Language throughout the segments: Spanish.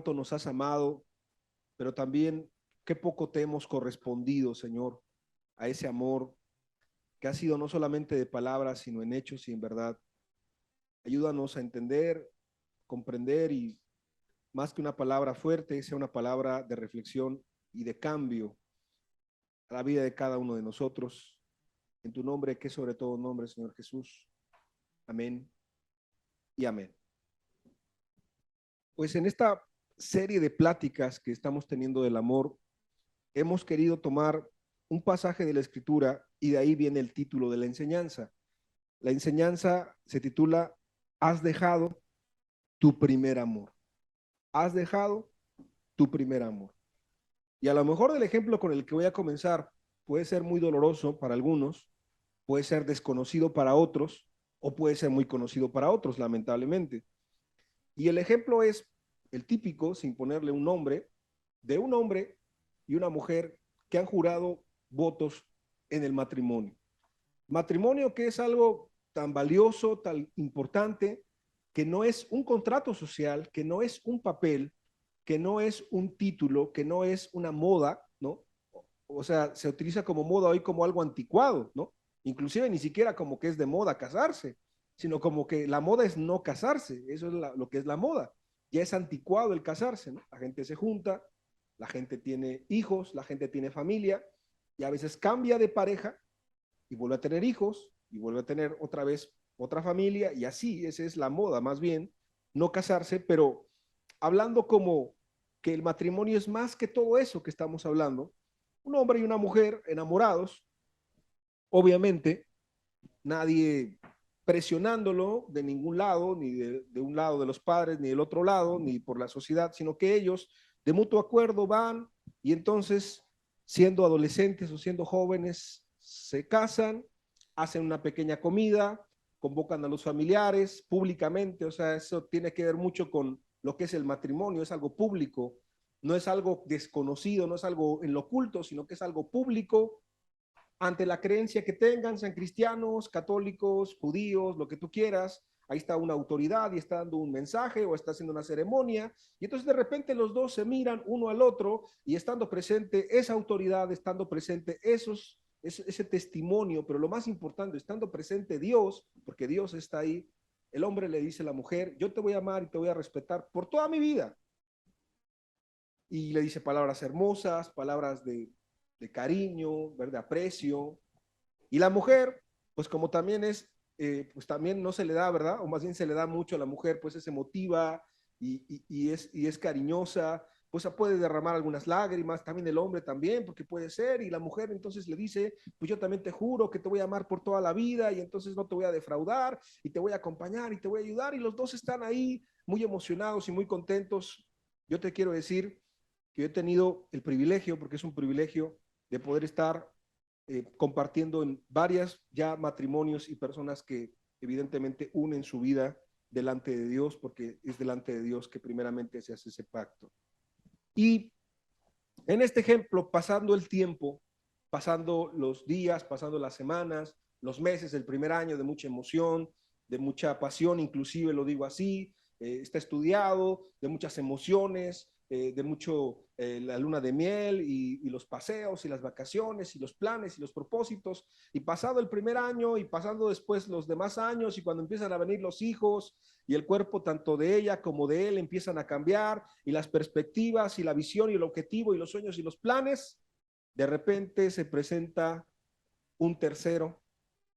cuánto nos has amado, pero también qué poco te hemos correspondido, Señor, a ese amor que ha sido no solamente de palabras, sino en hechos y en verdad. Ayúdanos a entender, comprender y más que una palabra fuerte, sea una palabra de reflexión y de cambio a la vida de cada uno de nosotros. En tu nombre, que es sobre todo nombre, Señor Jesús. Amén y amén. Pues en esta serie de pláticas que estamos teniendo del amor, hemos querido tomar un pasaje de la Escritura y de ahí viene el título de la enseñanza. La enseñanza se titula Has dejado tu primer amor. Has dejado tu primer amor. Y a lo mejor del ejemplo con el que voy a comenzar puede ser muy doloroso para algunos, puede ser desconocido para otros o puede ser muy conocido para otros, lamentablemente. Y el ejemplo es el típico, sin ponerle un nombre, de un hombre y una mujer que han jurado votos en el matrimonio. Matrimonio que es algo tan valioso, tan importante, que no es un contrato social, que no es un papel, que no es un título, que no es una moda, ¿no? O sea, se utiliza como moda hoy como algo anticuado, ¿no? Inclusive ni siquiera como que es de moda casarse, sino como que la moda es no casarse, eso es lo que es la moda. Ya es anticuado el casarse, ¿no? La gente se junta, la gente tiene hijos, la gente tiene familia, y a veces cambia de pareja y vuelve a tener hijos y vuelve a tener otra vez otra familia y así, esa es la moda, más bien, no casarse, pero hablando como que el matrimonio es más que todo eso que estamos hablando, un hombre y una mujer enamorados, obviamente, nadie presionándolo de ningún lado, ni de un lado de los padres, ni del otro lado, ni por la sociedad, sino que ellos de mutuo acuerdo van y entonces, siendo adolescentes o siendo jóvenes, se casan, hacen una pequeña comida, convocan a los familiares públicamente, o sea, eso tiene que ver mucho con lo que es el matrimonio, es algo público, no es algo desconocido, no es algo en lo oculto, sino que es algo público, ante la creencia que tengan, sean cristianos, católicos, judíos, lo que tú quieras. Ahí está una autoridad y está dando un mensaje o está haciendo una ceremonia. Y entonces de repente los dos se miran uno al otro y estando presente esa autoridad, estando presente ese testimonio, pero lo más importante, estando presente Dios, porque Dios está ahí, el hombre le dice a la mujer, yo te voy a amar y te voy a respetar por toda mi vida. Y le dice palabras hermosas, palabras de cariño, de aprecio. Y la mujer, pues como también es, pues también no se le da, ¿verdad? O más bien se le da mucho a la mujer, pues es emotiva y es cariñosa, pues puede derramar algunas lágrimas, también el hombre también, porque puede ser, y la mujer entonces le dice, pues yo también te juro que te voy a amar por toda la vida y entonces no te voy a defraudar y te voy a acompañar y te voy a ayudar y los dos están ahí muy emocionados y muy contentos. Yo te quiero decir que yo he tenido el privilegio, porque es un privilegio, de poder estar compartiendo en varias ya matrimonios y personas que evidentemente unen su vida delante de Dios, porque es delante de Dios que primeramente se hace ese pacto. Y en este ejemplo, pasando el tiempo, pasando los días, pasando las semanas, los meses, el primer año de mucha emoción, de mucha pasión, inclusive lo digo así, está estudiado, de muchas emociones, de mucho la luna de miel y los paseos y las vacaciones y los planes y los propósitos. Y pasado el primer año y pasando después los demás años y cuando empiezan a venir los hijos y el cuerpo tanto de ella como de él empiezan a cambiar y las perspectivas y la visión y el objetivo y los sueños y los planes, de repente se presenta un tercero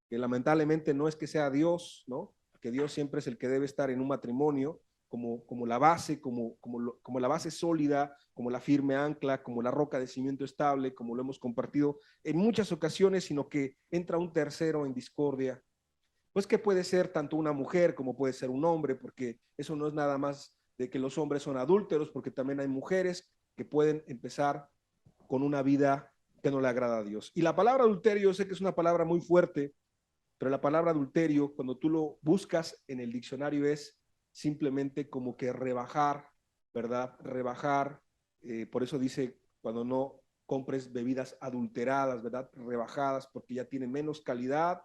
que lamentablemente no es que sea Dios, ¿no? Porque Dios siempre es el que debe estar en un matrimonio como la base, como la base sólida, como la firme ancla, como la roca de cimiento estable, como lo hemos compartido en muchas ocasiones, sino que entra un tercero en discordia. Pues que puede ser tanto una mujer como puede ser un hombre, porque eso no es nada más de que los hombres son adúlteros, porque también hay mujeres que pueden empezar con una vida que no le agrada a Dios. Y la palabra adulterio, yo sé que es una palabra muy fuerte, pero la palabra adulterio, cuando tú lo buscas en el diccionario, es simplemente como que rebajar, ¿verdad? Rebajar, por eso dice, cuando no compres bebidas adulteradas, ¿verdad? Rebajadas, porque ya tienen menos calidad,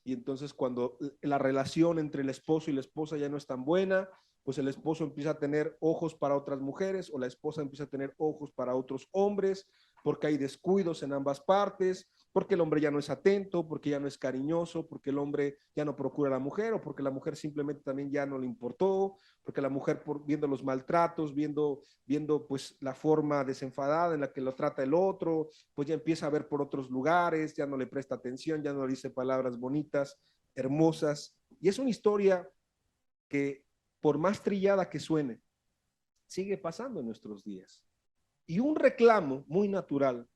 y entonces cuando la relación entre el esposo y la esposa ya no es tan buena, pues el esposo empieza a tener ojos para otras mujeres o la esposa empieza a tener ojos para otros hombres, porque hay descuidos en ambas partes, porque el hombre ya no es atento, porque ya no es cariñoso, porque el hombre ya no procura a la mujer o porque la mujer simplemente también ya no le importó, porque la mujer viendo los maltratos, viendo pues la forma desenfadada en la que lo trata el otro, pues ya empieza a ver por otros lugares, ya no le presta atención, ya no le dice palabras bonitas, hermosas. Y es una historia que por más trillada que suene, sigue pasando en nuestros días. Y un reclamo muy natural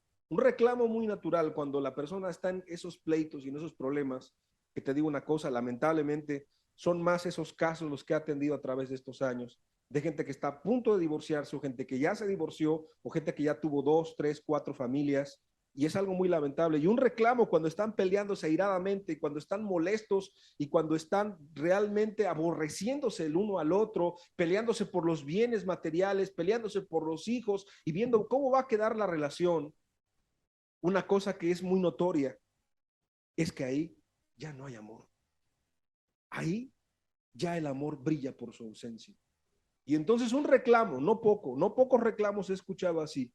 cuando la persona está en esos pleitos y en esos problemas, que te digo una cosa, lamentablemente son más esos casos los que he atendido a través de estos años, de gente que está a punto de divorciarse o gente que ya se divorció o gente que ya tuvo 2, 3, 4 familias y es algo muy lamentable. Y un reclamo cuando están peleándose airadamente, cuando están molestos y cuando están realmente aborreciéndose el uno al otro, peleándose por los bienes materiales, peleándose por los hijos y viendo cómo va a quedar la relación. Una cosa que es muy notoria es que ahí ya no hay amor. Ahí ya el amor brilla por su ausencia. Y entonces un reclamo, no pocos reclamos he escuchado así.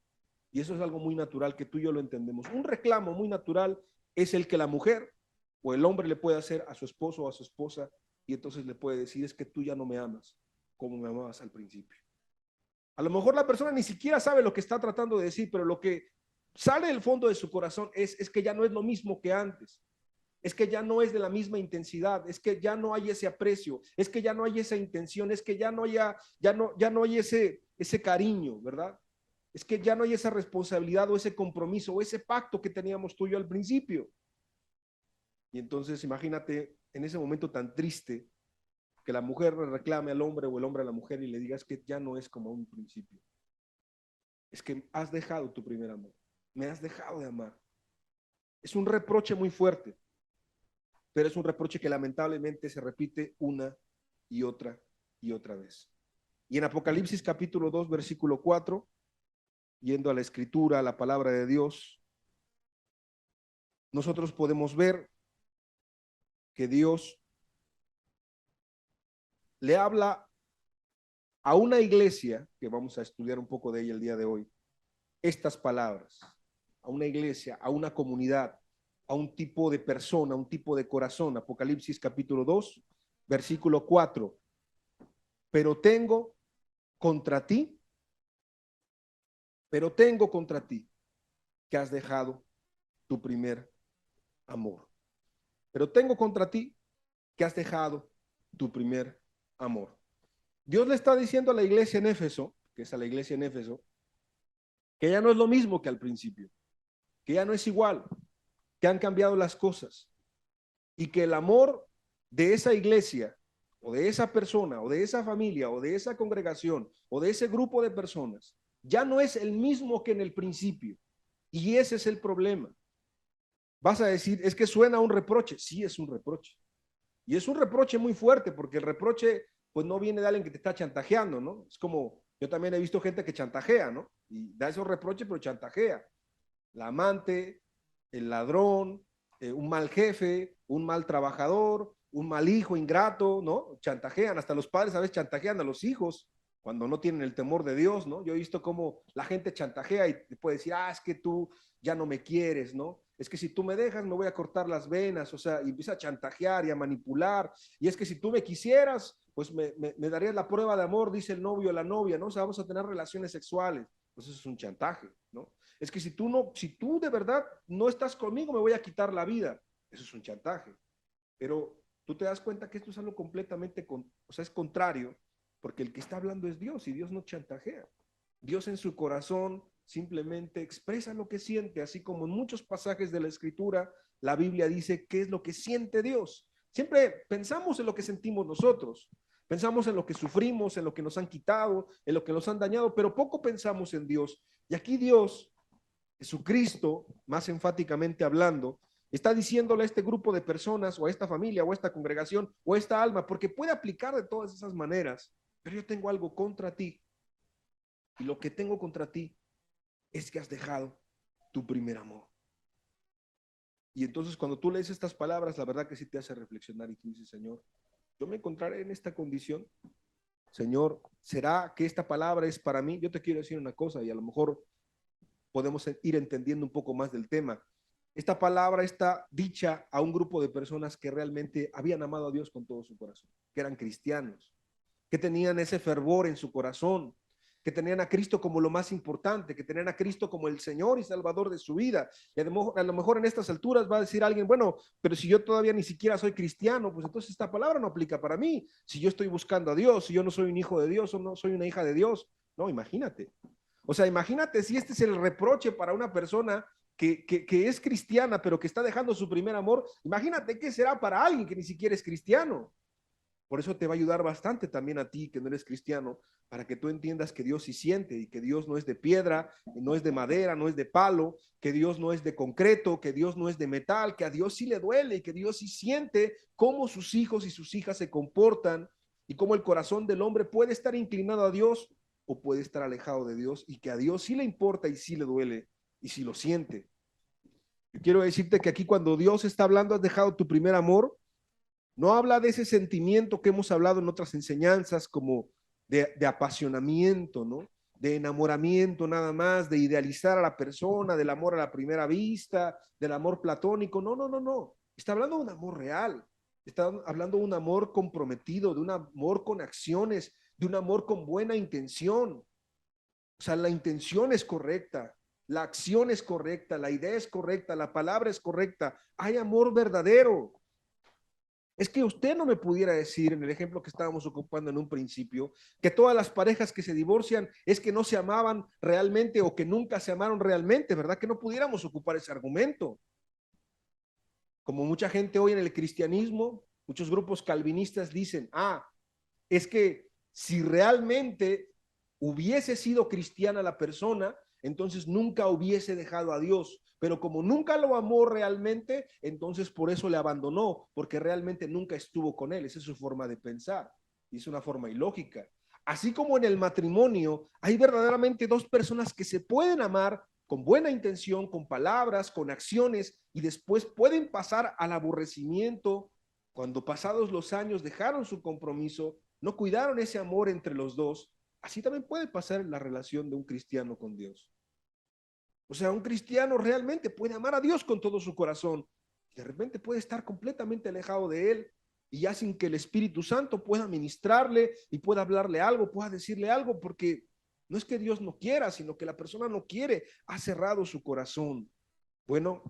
Y eso es algo muy natural que tú y yo lo entendemos. Un reclamo muy natural es el que la mujer o el hombre le puede hacer a su esposo o a su esposa y entonces le puede decir es que tú ya no me amas como me amabas al principio. A lo mejor la persona ni siquiera sabe lo que está tratando de decir, pero lo que sale del fondo de su corazón es que ya no es lo mismo que antes. Es que ya no es de la misma intensidad, es que ya no hay ese aprecio, es que ya no hay esa intención, es que ya no hay ese cariño, ¿verdad? Es que ya no hay esa responsabilidad o ese compromiso o ese pacto que teníamos tú y yo al principio. Y entonces imagínate en ese momento tan triste que la mujer reclame al hombre o el hombre a la mujer y le digas que ya no es como un principio. Es que has dejado tu primer amor, me has dejado de amar. Es un reproche muy fuerte, pero es un reproche que lamentablemente se repite una y otra vez. Y en Apocalipsis capítulo 2, versículo 4, yendo a la escritura, a la palabra de Dios, nosotros podemos ver que Dios le habla a una iglesia, que vamos a estudiar un poco de ella el día de hoy, estas palabras, a una iglesia, a una comunidad, a un tipo de persona, a un tipo de corazón. Apocalipsis capítulo 2, versículo 4. Pero tengo contra ti, pero tengo contra ti que has dejado tu primer amor. Pero tengo contra ti que has dejado tu primer amor. Dios le está diciendo a la iglesia en Éfeso, que es a la iglesia en Éfeso, que ya no es lo mismo que al principio, que ya no es igual, que han cambiado las cosas y que el amor de esa iglesia o de esa persona o de esa familia o de esa congregación o de ese grupo de personas ya no es el mismo que en el principio. Y ese es el problema. Vas a decir, es que suena un reproche. Sí, es un reproche. Y es un reproche muy fuerte porque el reproche pues no viene de alguien que te está chantajeando, ¿no? Es como, yo también he visto gente que chantajea, ¿no? Y da esos reproches, pero chantajea. La amante, el ladrón, un mal jefe, un mal trabajador, un mal hijo ingrato, ¿no? Chantajean, hasta los padres a veces chantajean a los hijos cuando no tienen el temor de Dios, ¿no? Yo he visto cómo la gente chantajea y te puede decir, ah, es que tú ya no me quieres, ¿no? Es que si tú me dejas me voy a cortar las venas, o sea, y empieza a chantajear y a manipular, y es que si tú me quisieras, pues me darías la prueba de amor, dice el novio o la novia, ¿no? O sea, vamos a tener relaciones sexuales, pues eso es un chantaje, ¿no? Es que si tú de verdad no estás conmigo, me voy a quitar la vida. Eso es un chantaje. Pero tú te das cuenta que esto es algo completamente, o sea, es contrario, porque el que está hablando es Dios y Dios no chantajea. Dios en su corazón simplemente expresa lo que siente, así como en muchos pasajes de la Escritura, la Biblia dice qué es lo que siente Dios. Siempre pensamos en lo que sentimos nosotros, pensamos en lo que sufrimos, en lo que nos han quitado, en lo que nos han dañado, pero poco pensamos en Dios. Y aquí Dios, Jesucristo, más enfáticamente hablando, está diciéndole a este grupo de personas o a esta familia o a esta congregación o a esta alma, porque puede aplicar de todas esas maneras, pero yo tengo algo contra ti y lo que tengo contra ti es que has dejado tu primer amor. Y entonces cuando tú lees estas palabras, la verdad que sí te hace reflexionar y tú dices, Señor, yo me encontraré en esta condición Señor, ¿será que esta palabra es para mí? Yo te quiero decir una cosa y a lo mejor podemos ir entendiendo un poco más del tema. Esta palabra está dicha a un grupo de personas que realmente habían amado a Dios con todo su corazón, que eran cristianos, que tenían ese fervor en su corazón, que tenían a Cristo como lo más importante, que tenían a Cristo como el Señor y Salvador de su vida. Y a lo mejor en estas alturas va a decir alguien, bueno, pero si yo todavía ni siquiera soy cristiano, pues entonces esta palabra no aplica para mí. Si yo estoy buscando a Dios, si yo no soy un hijo de Dios o no soy una hija de Dios, no, imagínate. O sea, imagínate si este es el reproche para una persona que es cristiana, pero que está dejando su primer amor. Imagínate qué será para alguien que ni siquiera es cristiano. Por eso te va a ayudar bastante también a ti que no eres cristiano, para que tú entiendas que Dios sí siente y que Dios no es de piedra, no es de madera, no es de palo, que Dios no es de concreto, que Dios no es de metal, que a Dios sí le duele y que Dios sí siente cómo sus hijos y sus hijas se comportan y cómo el corazón del hombre puede estar inclinado a Dios o puede estar alejado de Dios y que a Dios sí le importa y sí le duele y sí lo siente. Yo quiero decirte que aquí cuando Dios está hablando, has dejado tu primer amor, no habla de ese sentimiento que hemos hablado en otras enseñanzas como de apasionamiento, ¿no? De enamoramiento nada más, de idealizar a la persona, del amor a la primera vista, del amor platónico. No, no, no, no. Está hablando de un amor real. Está hablando de un amor comprometido, de un amor con acciones, de un amor con buena intención. O sea, la intención es correcta, la acción es correcta, la idea es correcta, la palabra es correcta. Hay amor verdadero. Es que usted no me pudiera decir, en el ejemplo que estábamos ocupando en un principio, que todas las parejas que se divorcian es que no se amaban realmente o que nunca se amaron realmente, ¿verdad? Que no pudiéramos ocupar ese argumento. Como mucha gente hoy en el cristianismo, muchos grupos calvinistas dicen, es que si realmente hubiese sido cristiana la persona, entonces nunca hubiese dejado a Dios. Pero como nunca lo amó realmente, entonces por eso le abandonó, porque realmente nunca estuvo con él. Esa es su forma de pensar y es una forma ilógica. Así como en el matrimonio, hay verdaderamente dos personas que se pueden amar con buena intención, con palabras, con acciones, y después pueden pasar al aborrecimiento cuando pasados los años dejaron su compromiso, no cuidaron ese amor entre los dos. Así también puede pasar en la relación de un cristiano con Dios. O sea, un cristiano realmente puede amar a Dios con todo su corazón. De repente puede estar completamente alejado de Él y ya sin que el Espíritu Santo pueda ministrarle y pueda hablarle algo, pueda decirle algo, porque no es que Dios no quiera, sino que la persona no quiere, ha cerrado su corazón. Bueno,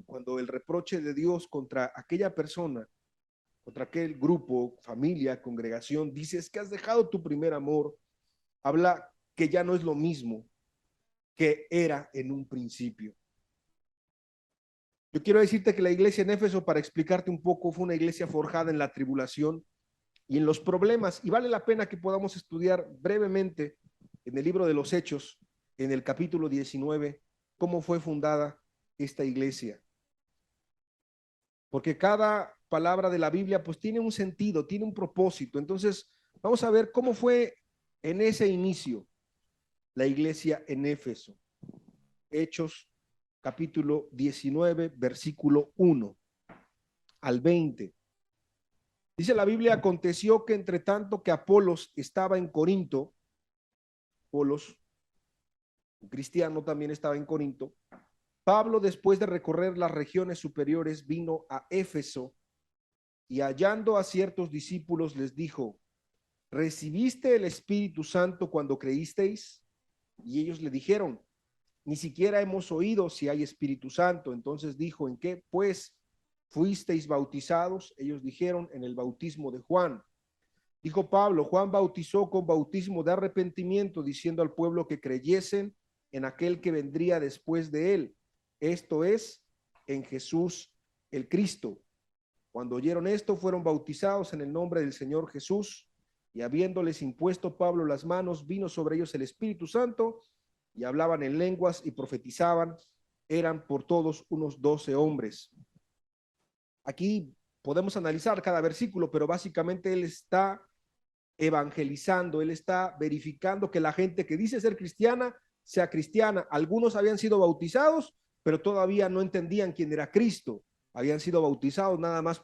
cuando el reproche de Dios contra aquella persona, contra aquel grupo, familia, congregación, dices que has dejado tu primer amor, habla que ya no es lo mismo que era en un principio. Yo quiero decirte que la iglesia en Éfeso, para explicarte un poco, fue una iglesia forjada en la tribulación y en los problemas, y vale la pena que podamos estudiar brevemente en el libro de los Hechos, en el capítulo 19, cómo fue fundada esta iglesia. Porque cada palabra de la Biblia pues tiene un sentido, tiene un propósito. Entonces, vamos a ver cómo fue en ese inicio la iglesia en Éfeso. Hechos capítulo 19, versículo 1 al 20. Dice la Biblia, aconteció que entre tanto que Apolos estaba en Corinto, Apolos, un cristiano, también estaba en Corinto, Pablo, después de recorrer las regiones superiores, vino a Éfeso y hallando a ciertos discípulos les dijo, ¿recibiste el Espíritu Santo cuando creísteis? Y ellos le dijeron, ni siquiera hemos oído si hay Espíritu Santo. Entonces dijo, ¿en qué pues fuisteis bautizados? Ellos dijeron, en el bautismo de Juan. Dijo Pablo, Juan bautizó con bautismo de arrepentimiento, diciendo al pueblo que creyesen en aquel que vendría después de él, esto es, en Jesús el Cristo. Cuando oyeron esto, fueron bautizados en el nombre del Señor Jesús, y habiéndoles impuesto Pablo las manos, vino sobre ellos el Espíritu Santo, y hablaban en lenguas y profetizaban. Eran por todos unos 12 hombres. Aquí podemos analizar cada versículo, pero básicamente él está evangelizando, él está verificando que la gente que dice ser cristiana sea cristiana. Algunos habían sido bautizados, pero todavía no entendían quién era Cristo. Habían sido bautizados nada más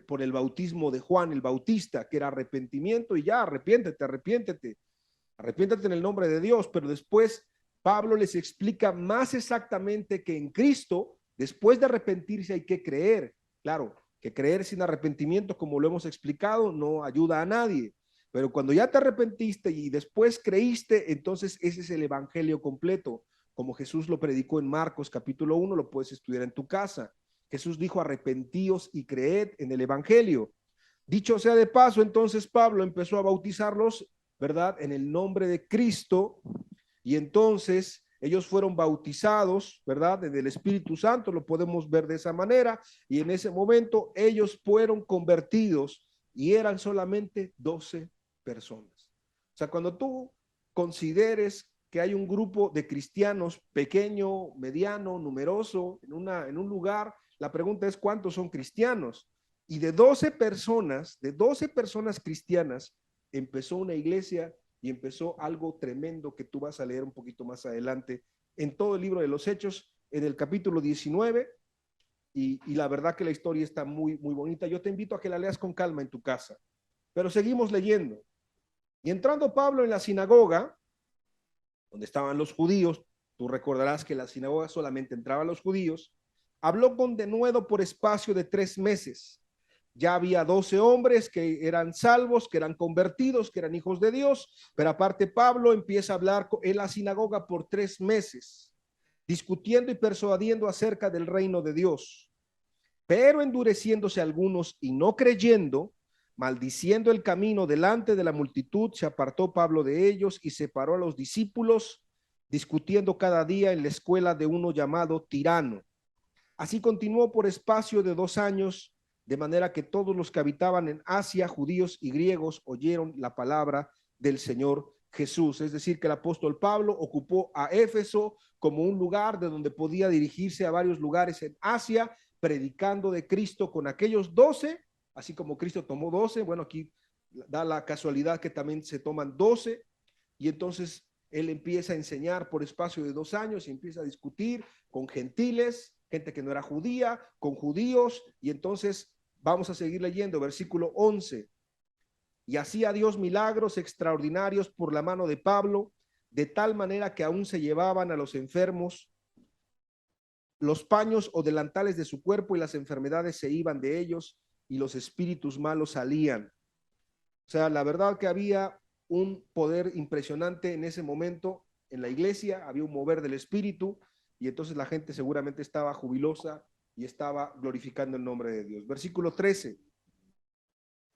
por el bautismo de Juan el Bautista, que era arrepentimiento y ya, arrepiéntete en el nombre de Dios. Pero después Pablo les explica más exactamente que en Cristo, después de arrepentirse hay que creer. Claro, que creer sin arrepentimiento, como lo hemos explicado, no ayuda a nadie. Pero cuando ya te arrepentiste y después creíste, entonces ese es el evangelio completo, como Jesús lo predicó en Marcos capítulo 1, lo puedes estudiar en tu casa. Jesús dijo: arrepentíos y creed en el evangelio. Dicho sea de paso, entonces Pablo empezó a bautizarlos, ¿verdad?, en el nombre de Cristo, y entonces ellos fueron bautizados, ¿verdad?, en el Espíritu Santo, lo podemos ver de esa manera, y en ese momento ellos fueron convertidos y eran solamente 12 personas. O sea, cuando tú consideres que hay un grupo de cristianos pequeño, mediano, numeroso, en un lugar, la pregunta es: ¿cuántos son cristianos? Y de 12 personas cristianas, empezó una iglesia y empezó algo tremendo que tú vas a leer un poquito más adelante en todo el libro de los Hechos, en el capítulo 19, y la verdad que la historia está muy, muy bonita. Yo te invito a que la leas con calma en tu casa, pero seguimos leyendo. Y entrando Pablo en la sinagoga, donde estaban los judíos, tú recordarás que en la sinagoga solamente entraban los judíos, habló con denuedo por espacio de 3 meses. Ya había 12 hombres que eran salvos, que eran convertidos, que eran hijos de Dios, pero aparte Pablo empieza a hablar en la sinagoga por 3 meses, discutiendo y persuadiendo acerca del reino de Dios. Pero endureciéndose algunos y no creyendo, maldiciendo el camino delante de la multitud, se apartó Pablo de ellos y separó a los discípulos, discutiendo cada día en la escuela de uno llamado Tirano. Así continuó por espacio de 2 años, de manera que todos los que habitaban en Asia, judíos y griegos, oyeron la palabra del Señor Jesús. Es decir, que el apóstol Pablo ocupó a Éfeso como un lugar de donde podía dirigirse a varios lugares en Asia, predicando de Cristo con aquellos 12, así como Cristo tomó 12. Bueno, aquí da la casualidad que también se toman 12, y entonces él empieza a enseñar por espacio de 2 años y empieza a discutir con gentiles, gente que no era judía, con judíos. Y entonces vamos a seguir leyendo, versículo 11. Y hacía Dios milagros extraordinarios por la mano de Pablo, de tal manera que aún se llevaban a los enfermos los paños o delantales de su cuerpo, y las enfermedades se iban de ellos y los espíritus malos salían. O sea, la verdad que había un poder impresionante en ese momento en la iglesia, había un mover del espíritu, y entonces la gente seguramente estaba jubilosa y estaba glorificando el nombre de Dios. Versículo 13.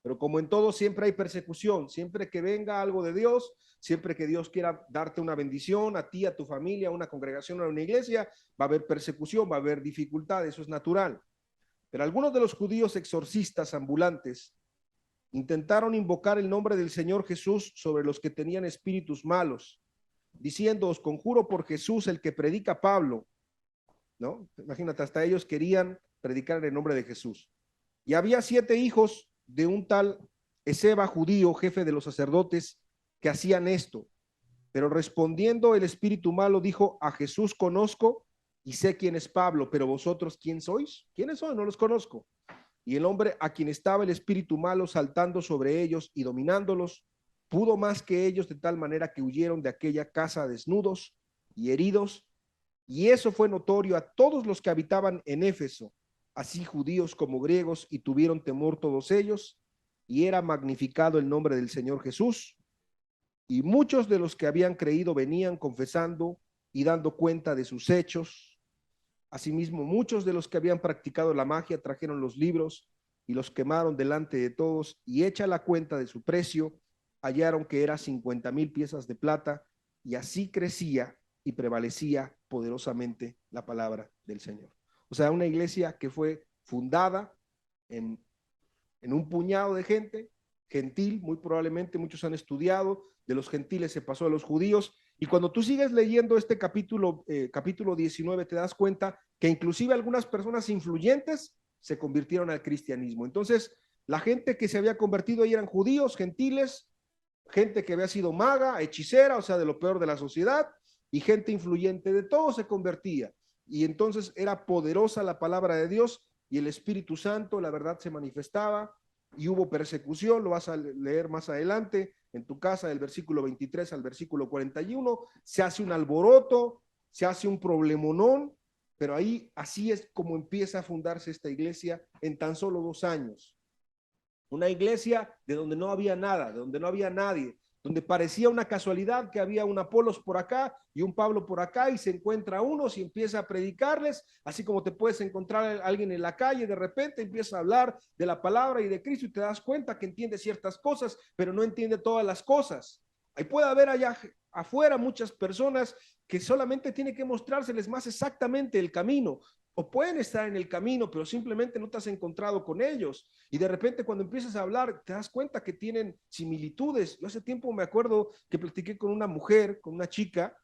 Pero como en todo siempre hay persecución, siempre que venga algo de Dios, siempre que Dios quiera darte una bendición a ti, a tu familia, a una congregación, a una iglesia, va a haber persecución, va a haber dificultad, eso es natural. Pero algunos de los judíos exorcistas ambulantes intentaron invocar el nombre del Señor Jesús sobre los que tenían espíritus malos, diciendo: os conjuro por Jesús, el que predica Pablo, ¿no? Imagínate, hasta ellos querían predicar en el nombre de Jesús. Y había 7 hijos de un tal Esceva judío, jefe de los sacerdotes, que hacían esto. Pero respondiendo el espíritu malo dijo: a Jesús conozco y sé quién es Pablo, pero vosotros ¿quién sois? ¿Quiénes son? No los conozco. Y el hombre a quien estaba el espíritu malo saltando sobre ellos y dominándolos, pudo más que ellos, de tal manera que huyeron de aquella casa desnudos y heridos. Y eso fue notorio a todos los que habitaban en Éfeso, así judíos como griegos, y tuvieron temor todos ellos, y era magnificado el nombre del Señor Jesús. Y muchos de los que habían creído venían confesando y dando cuenta de sus hechos. Asimismo, muchos de los que habían practicado la magia trajeron los libros y los quemaron delante de todos, y hecha la cuenta de su precio, hallaron que era 50,000 piezas de plata, y así crecía y prevalecía poderosamente la palabra del Señor. O sea, una iglesia que fue fundada en un puñado de gente, gentil, muy probablemente muchos han estudiado, de los gentiles se pasó a los judíos, y cuando tú sigues leyendo este capítulo 19, te das cuenta que inclusive algunas personas influyentes se convirtieron al cristianismo. Entonces, la gente que se había convertido ahí eran judíos, gentiles, gente que había sido maga, hechicera, o sea, de lo peor de la sociedad, y gente influyente, de todo se convertía. Y entonces era poderosa la palabra de Dios y el Espíritu Santo, la verdad, se manifestaba y hubo persecución. Lo vas a leer más adelante en tu casa, del versículo 23 al versículo 41. Se hace un alboroto, se hace un problemonón, pero ahí así es como empieza a fundarse esta iglesia en tan solo 2 años. Una iglesia de donde no había nada, de donde no había nadie, donde parecía una casualidad que había un Apolos por acá y un Pablo por acá, y se encuentra unos y empieza a predicarles, así como te puedes encontrar a alguien en la calle, de repente empieza a hablar de la palabra y de Cristo y te das cuenta que entiende ciertas cosas, pero no entiende todas las cosas. Ahí puede haber allá afuera muchas personas que solamente tiene que mostrárseles más exactamente el camino, o pueden estar en el camino, pero simplemente no te has encontrado con ellos. Y de repente cuando empiezas a hablar, te das cuenta que tienen similitudes. Yo hace tiempo me acuerdo que platiqué con una mujer, con una chica,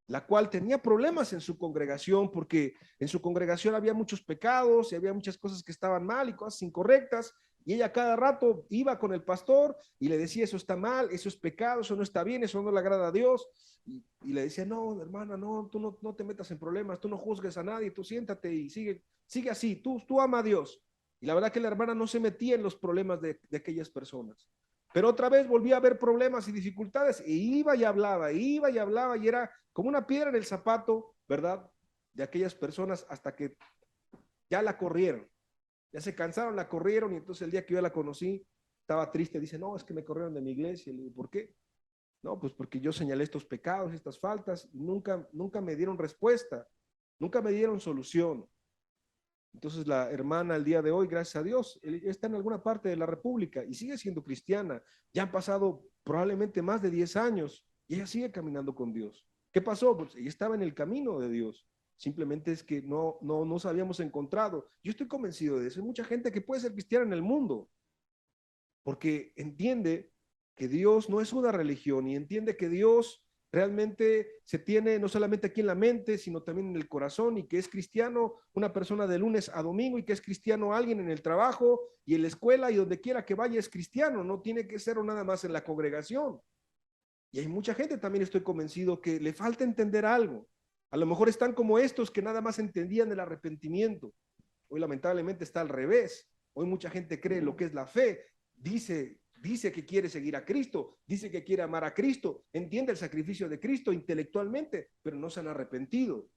la cual tenía problemas en su congregación, porque en su congregación había muchos pecados y había muchas cosas que estaban mal y cosas incorrectas. Y ella cada rato iba con el pastor y le decía, eso está mal, eso es pecado, eso no está bien, eso no le agrada a Dios. Y le decía, no, hermana, no, tú no te metas en problemas, tú no juzgues a nadie, tú siéntate y sigue así, tú ama a Dios. Y la verdad que la hermana no se metía en los problemas de aquellas personas. Pero otra vez volvía a haber problemas y dificultades, e iba y hablaba, y era como una piedra en el zapato, ¿verdad? De aquellas personas hasta que ya la corrieron. Ya se cansaron, la corrieron, y entonces el día que yo la conocí, estaba triste, dice, no, es que me corrieron de mi iglesia. Le digo, ¿por qué? No, pues porque yo señalé estos pecados, estas faltas, y nunca me dieron respuesta, nunca me dieron solución. Entonces la hermana al día de hoy, gracias a Dios, está en alguna parte de la República y sigue siendo cristiana. Ya han pasado probablemente más de 10 años y ella sigue caminando con Dios. ¿Qué pasó? Pues ella estaba en el camino de Dios. Simplemente es que no nos habíamos encontrado. Yo estoy convencido de eso. Hay mucha gente que puede ser cristiana en el mundo porque entiende que Dios no es una religión y entiende que Dios realmente se tiene no solamente aquí en la mente, sino también en el corazón, y que es cristiano una persona de lunes a domingo, y que es cristiano alguien en el trabajo y en la escuela y donde quiera que vaya es cristiano, no tiene que ser nada más en la congregación. Y hay mucha gente, también estoy convencido, que le falta entender algo. A lo mejor están como estos que nada más entendían el arrepentimiento. Hoy lamentablemente está al revés. Hoy mucha gente cree lo que es la fe, dice que quiere seguir a Cristo, dice que quiere amar a Cristo, entiende el sacrificio de Cristo intelectualmente, pero no se han arrepentido.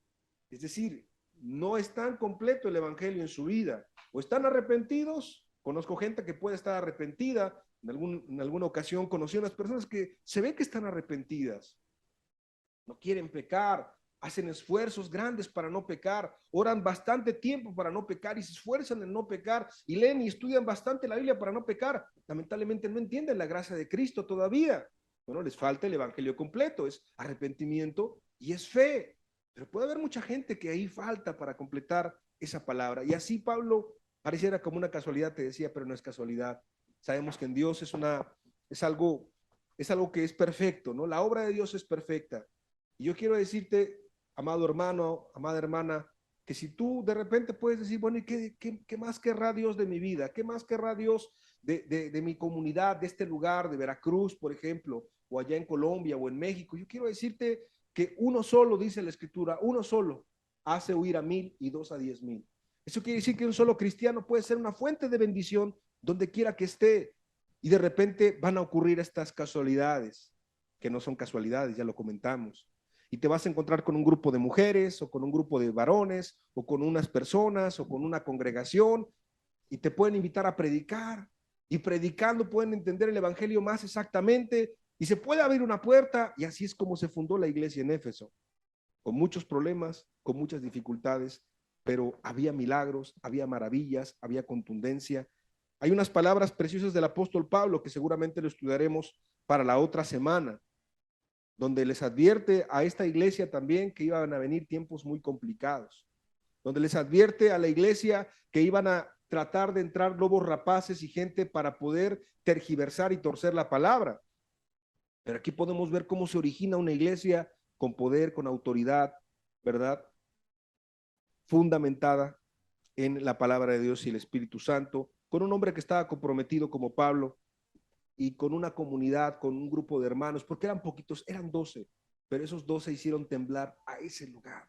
Es decir, no están completo el evangelio en su vida. O están arrepentidos. Conozco gente que puede estar arrepentida. En alguna ocasión conocí a unas personas que se ve que están arrepentidas. No quieren pecar, hacen esfuerzos grandes para no pecar, oran bastante tiempo para no pecar y se esfuerzan en no pecar y leen y estudian bastante la Biblia para no pecar. Lamentablemente no entienden la gracia de Cristo todavía. Bueno, les falta el evangelio completo, es arrepentimiento y es fe. Pero puede haber mucha gente que ahí falta para completar esa palabra. Y así Pablo pareciera como una casualidad, te decía, pero no es casualidad. Sabemos que en Dios es algo que es perfecto, ¿no? La obra de Dios es perfecta. Y yo quiero decirte, amado hermano, amada hermana, que si tú de repente puedes decir, bueno, ¿y qué más querrá Dios de mi vida? ¿Qué más querrá Dios de mi comunidad, de este lugar, de Veracruz, por ejemplo, o allá en Colombia o en México? Yo quiero decirte que uno solo, dice la Escritura, uno solo hace huir a 1000 y 2 a 10,000. Eso quiere decir que un solo cristiano puede ser una fuente de bendición donde quiera que esté. Y de repente van a ocurrir estas casualidades, que no son casualidades, ya lo comentamos. Y te vas a encontrar con un grupo de mujeres o con un grupo de varones o con unas personas o con una congregación, y te pueden invitar a predicar, y predicando pueden entender el evangelio más exactamente, y se puede abrir una puerta. Y así es como se fundó la iglesia en Éfeso, con muchos problemas, con muchas dificultades, pero había milagros, había maravillas, había contundencia. Hay unas palabras preciosas del apóstol Pablo que seguramente lo estudiaremos para la otra semana, donde les advierte a esta iglesia también que iban a venir tiempos muy complicados, donde les advierte a la iglesia que iban a tratar de entrar lobos rapaces y gente para poder tergiversar y torcer la palabra. Pero aquí podemos ver cómo se origina una iglesia con poder, con autoridad, ¿verdad? Fundamentada en la palabra de Dios y el Espíritu Santo, con un hombre que estaba comprometido como Pablo, y con una comunidad, con un grupo de hermanos, porque eran poquitos, eran 12, pero esos 12 hicieron temblar a ese lugar.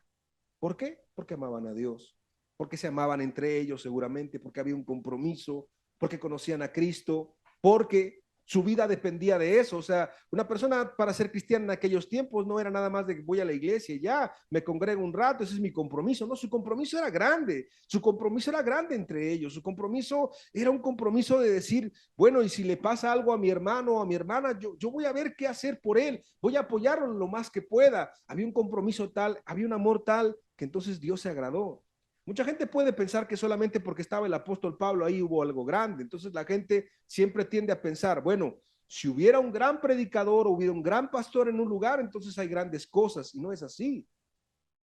¿Por qué? Porque amaban a Dios, porque se amaban entre ellos seguramente, porque había un compromiso, porque conocían a Cristo, porque su vida dependía de eso. O sea, una persona para ser cristiana en aquellos tiempos no era nada más de que voy a la iglesia y ya, me congrego un rato, ese es mi compromiso. No, su compromiso era grande, su compromiso era grande entre ellos, su compromiso era un compromiso de decir, bueno, y si le pasa algo a mi hermano o a mi hermana, yo voy a ver qué hacer por él, voy a apoyarlo lo más que pueda. Había un compromiso tal, había un amor tal, que entonces Dios se agradó. Mucha gente puede pensar que solamente porque estaba el apóstol Pablo ahí hubo algo grande. Entonces la gente siempre tiende a pensar, bueno, si hubiera un gran predicador o hubiera un gran pastor en un lugar, entonces hay grandes cosas. Y no es así.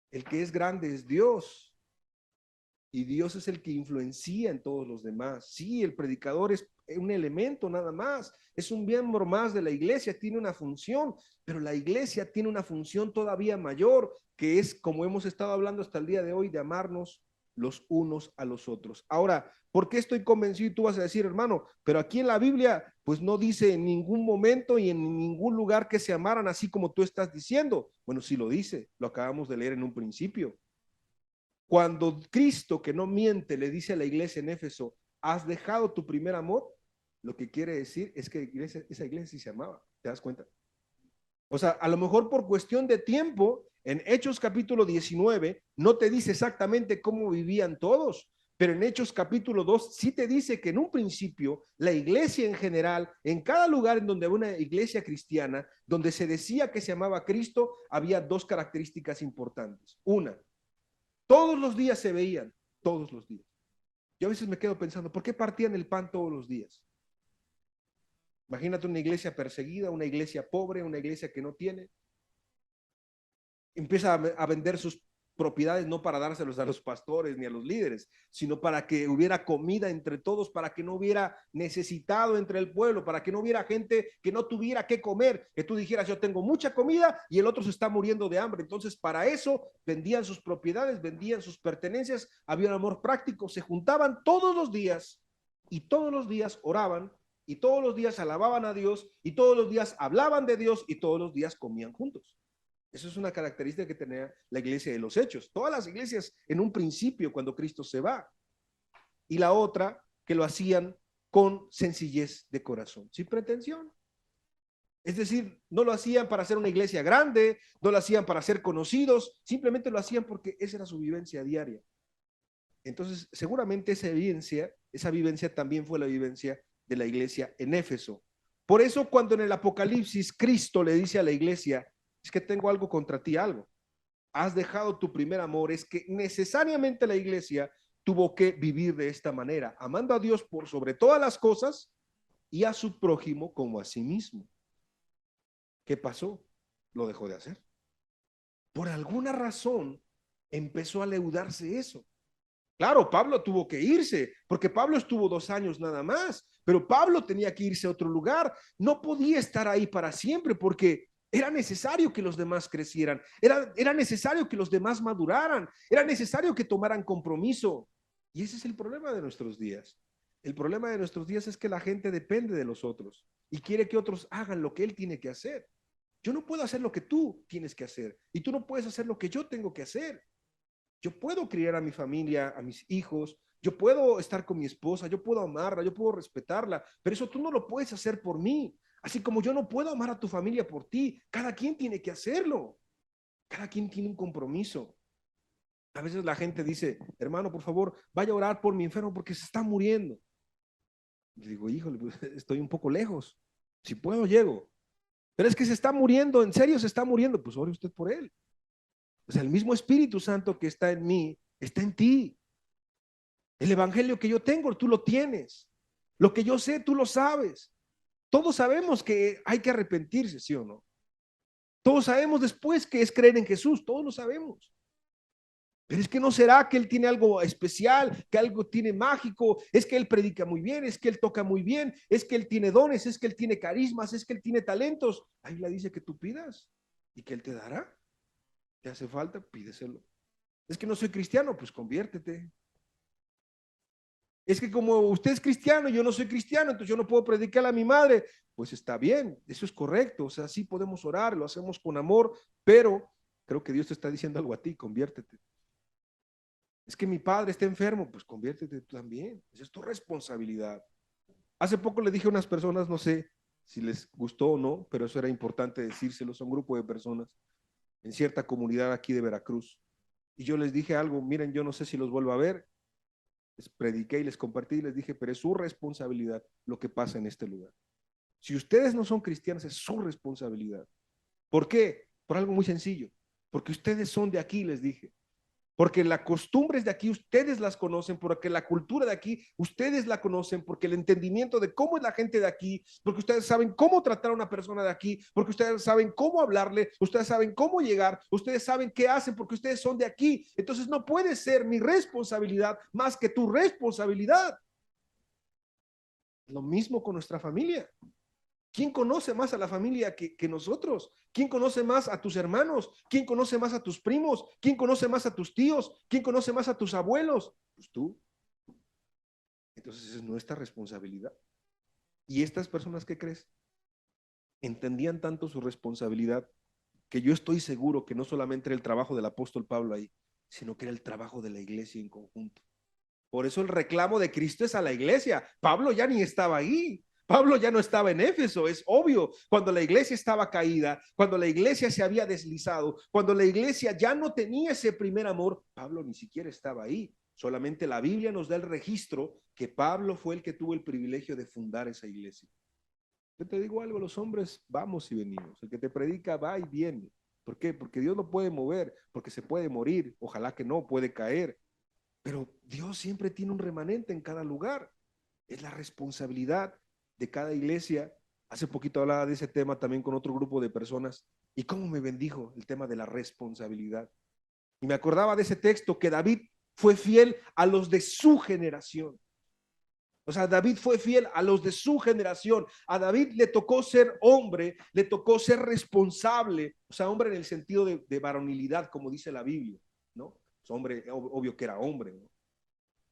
El que es grande es Dios. Y Dios es el que influencia en todos los demás. Sí, el predicador es un elemento nada más, es un miembro más de la iglesia, tiene una función, pero la iglesia tiene una función todavía mayor, que es, como hemos estado hablando hasta el día de hoy, de amarnos los unos a los otros. Ahora, ¿por qué estoy convencido? Y tú vas a decir, hermano, pero aquí en la Biblia, pues no dice en ningún momento y en ningún lugar que se amaran así como tú estás diciendo. Bueno, sí lo dice, lo acabamos de leer en un principio. Cuando Cristo, que no miente, le dice a la iglesia en Éfeso, has dejado tu primer amor, lo que quiere decir es que esa iglesia sí se amaba. ¿Te das cuenta? O sea, a lo mejor por cuestión de tiempo, en Hechos capítulo 19, no te dice exactamente cómo vivían todos, pero en Hechos capítulo 2 sí te dice que en un principio la iglesia en general, en cada lugar en donde había una iglesia cristiana, donde se decía que se amaba a Cristo, había dos características importantes. Una, todos los días se veían, todos los días. Yo a veces me quedo pensando, ¿por qué partían el pan todos los días? Imagínate una iglesia perseguida, una iglesia pobre, una iglesia que no tiene. Empieza a vender sus propiedades no para dárselos a los pastores ni a los líderes, sino para que hubiera comida entre todos, para que no hubiera necesitado entre el pueblo, para que no hubiera gente que no tuviera que comer, que tú dijeras yo tengo mucha comida y el otro se está muriendo de hambre. Entonces para eso vendían sus propiedades, vendían sus pertenencias, había un amor práctico, se juntaban todos los días y todos los días oraban y todos los días alababan a Dios y todos los días hablaban de Dios y todos los días comían juntos. Eso es una característica que tenía la iglesia de los hechos. Todas las iglesias en un principio cuando Cristo se va. Y la otra, que lo hacían con sencillez de corazón, sin pretensión. Es decir, no lo hacían para hacer una iglesia grande, no lo hacían para ser conocidos, simplemente lo hacían porque esa era su vivencia diaria. Entonces, seguramente esa vivencia también fue la vivencia de la iglesia en Éfeso. Por eso, cuando en el Apocalipsis Cristo le dice a la iglesia, es que tengo algo contra ti, algo. Has dejado tu primer amor, es que necesariamente la iglesia tuvo que vivir de esta manera, amando a Dios por sobre todas las cosas y a su prójimo como a sí mismo. ¿Qué pasó? Lo dejó de hacer. Por alguna razón empezó a leudarse eso. Claro, Pablo tuvo que irse, porque Pablo estuvo 2 años nada más, pero Pablo tenía que irse a otro lugar, no podía estar ahí para siempre, porque era necesario que los demás crecieran, era necesario que los demás maduraran, era necesario que tomaran compromiso. Y ese es el problema de nuestros días. El problema de nuestros días es que la gente depende de los otros y quiere que otros hagan lo que él tiene que hacer. Yo no puedo hacer lo que tú tienes que hacer y tú no puedes hacer lo que yo tengo que hacer. Yo puedo criar a mi familia, a mis hijos, yo puedo estar con mi esposa, yo puedo amarla, yo puedo respetarla, pero eso tú no lo puedes hacer por mí. Así como yo no puedo amar a tu familia por ti, cada quien tiene que hacerlo. Cada quien tiene un compromiso. A veces la gente dice, hermano, por favor, vaya a orar por mi enfermo porque se está muriendo. Y digo, híjole, pues, estoy un poco lejos. Si puedo, llego. Pero es que se está muriendo, en serio se está muriendo. Pues ore usted por él. O sea, el mismo Espíritu Santo que está en mí, está en ti. El evangelio que yo tengo, tú lo tienes. Lo que yo sé, tú lo sabes. Todos sabemos que hay que arrepentirse, ¿sí o no? Todos sabemos después que es creer en Jesús, todos lo sabemos. Pero es que no será que él tiene algo especial, que algo tiene mágico, es que él predica muy bien, es que él toca muy bien, es que él tiene dones, es que él tiene carismas, es que él tiene talentos. Ahí la dice que tú pidas y que él te dará. ¿Te hace falta? Pídeselo. Es que no soy cristiano, pues conviértete. Es que como usted es cristiano y yo no soy cristiano, entonces yo no puedo predicarle a mi madre. Pues está bien, eso es correcto. O sea, sí podemos orar, lo hacemos con amor, pero creo que Dios te está diciendo algo a ti, conviértete. Es que mi padre está enfermo, pues conviértete tú también. Esa es tu responsabilidad. Hace poco le dije a unas personas, no sé si les gustó o no, pero eso era importante decírselos a un grupo de personas en cierta comunidad aquí de Veracruz. Y yo les dije algo, miren, yo no sé si los vuelvo a ver, les prediqué y les compartí y les dije, pero es su responsabilidad lo que pasa en este lugar. Si ustedes no son cristianos, es su responsabilidad. ¿Por qué? Por algo muy sencillo, porque ustedes son de aquí, les dije. Porque las costumbres de aquí ustedes las conocen, porque la cultura de aquí ustedes la conocen, porque el entendimiento de cómo es la gente de aquí, porque ustedes saben cómo tratar a una persona de aquí, porque ustedes saben cómo hablarle, ustedes saben cómo llegar, ustedes saben qué hacen, porque ustedes son de aquí. Entonces no puede ser mi responsabilidad más que tu responsabilidad. Lo mismo con nuestra familia. ¿Quién conoce más a la familia que nosotros? ¿Quién conoce más a tus hermanos? ¿Quién conoce más a tus primos? ¿Quién conoce más a tus tíos? ¿Quién conoce más a tus abuelos? Pues tú. Entonces esa es nuestra responsabilidad. ¿Y estas personas qué crees? Entendían tanto su responsabilidad que yo estoy seguro que no solamente era el trabajo del apóstol Pablo ahí, sino que era el trabajo de la iglesia en conjunto. Por eso el reclamo de Cristo es a la iglesia. Pablo ya ni estaba ahí. Pablo ya no estaba en Éfeso, es obvio. Cuando la iglesia estaba caída, cuando la iglesia se había deslizado, cuando la iglesia ya no tenía ese primer amor, Pablo ni siquiera estaba ahí. Solamente la Biblia nos da el registro que Pablo fue el que tuvo el privilegio de fundar esa iglesia. Yo te digo algo, los hombres vamos y venimos. El que te predica va y viene. ¿Por qué? Porque Dios no puede mover, porque se puede morir, ojalá que no, puede caer, pero Dios siempre tiene un remanente en cada lugar. Es la responsabilidad de cada iglesia. Hace poquito hablaba de ese tema también con otro grupo de personas. Y cómo me bendijo el tema de la responsabilidad. Y me acordaba de ese texto que David fue fiel a los de su generación. O sea, David fue fiel a los de su generación. A David le tocó ser hombre, le tocó ser responsable. O sea, hombre en el sentido de varonilidad, como dice la Biblia, ¿no? Es hombre, obvio que era hombre, ¿no?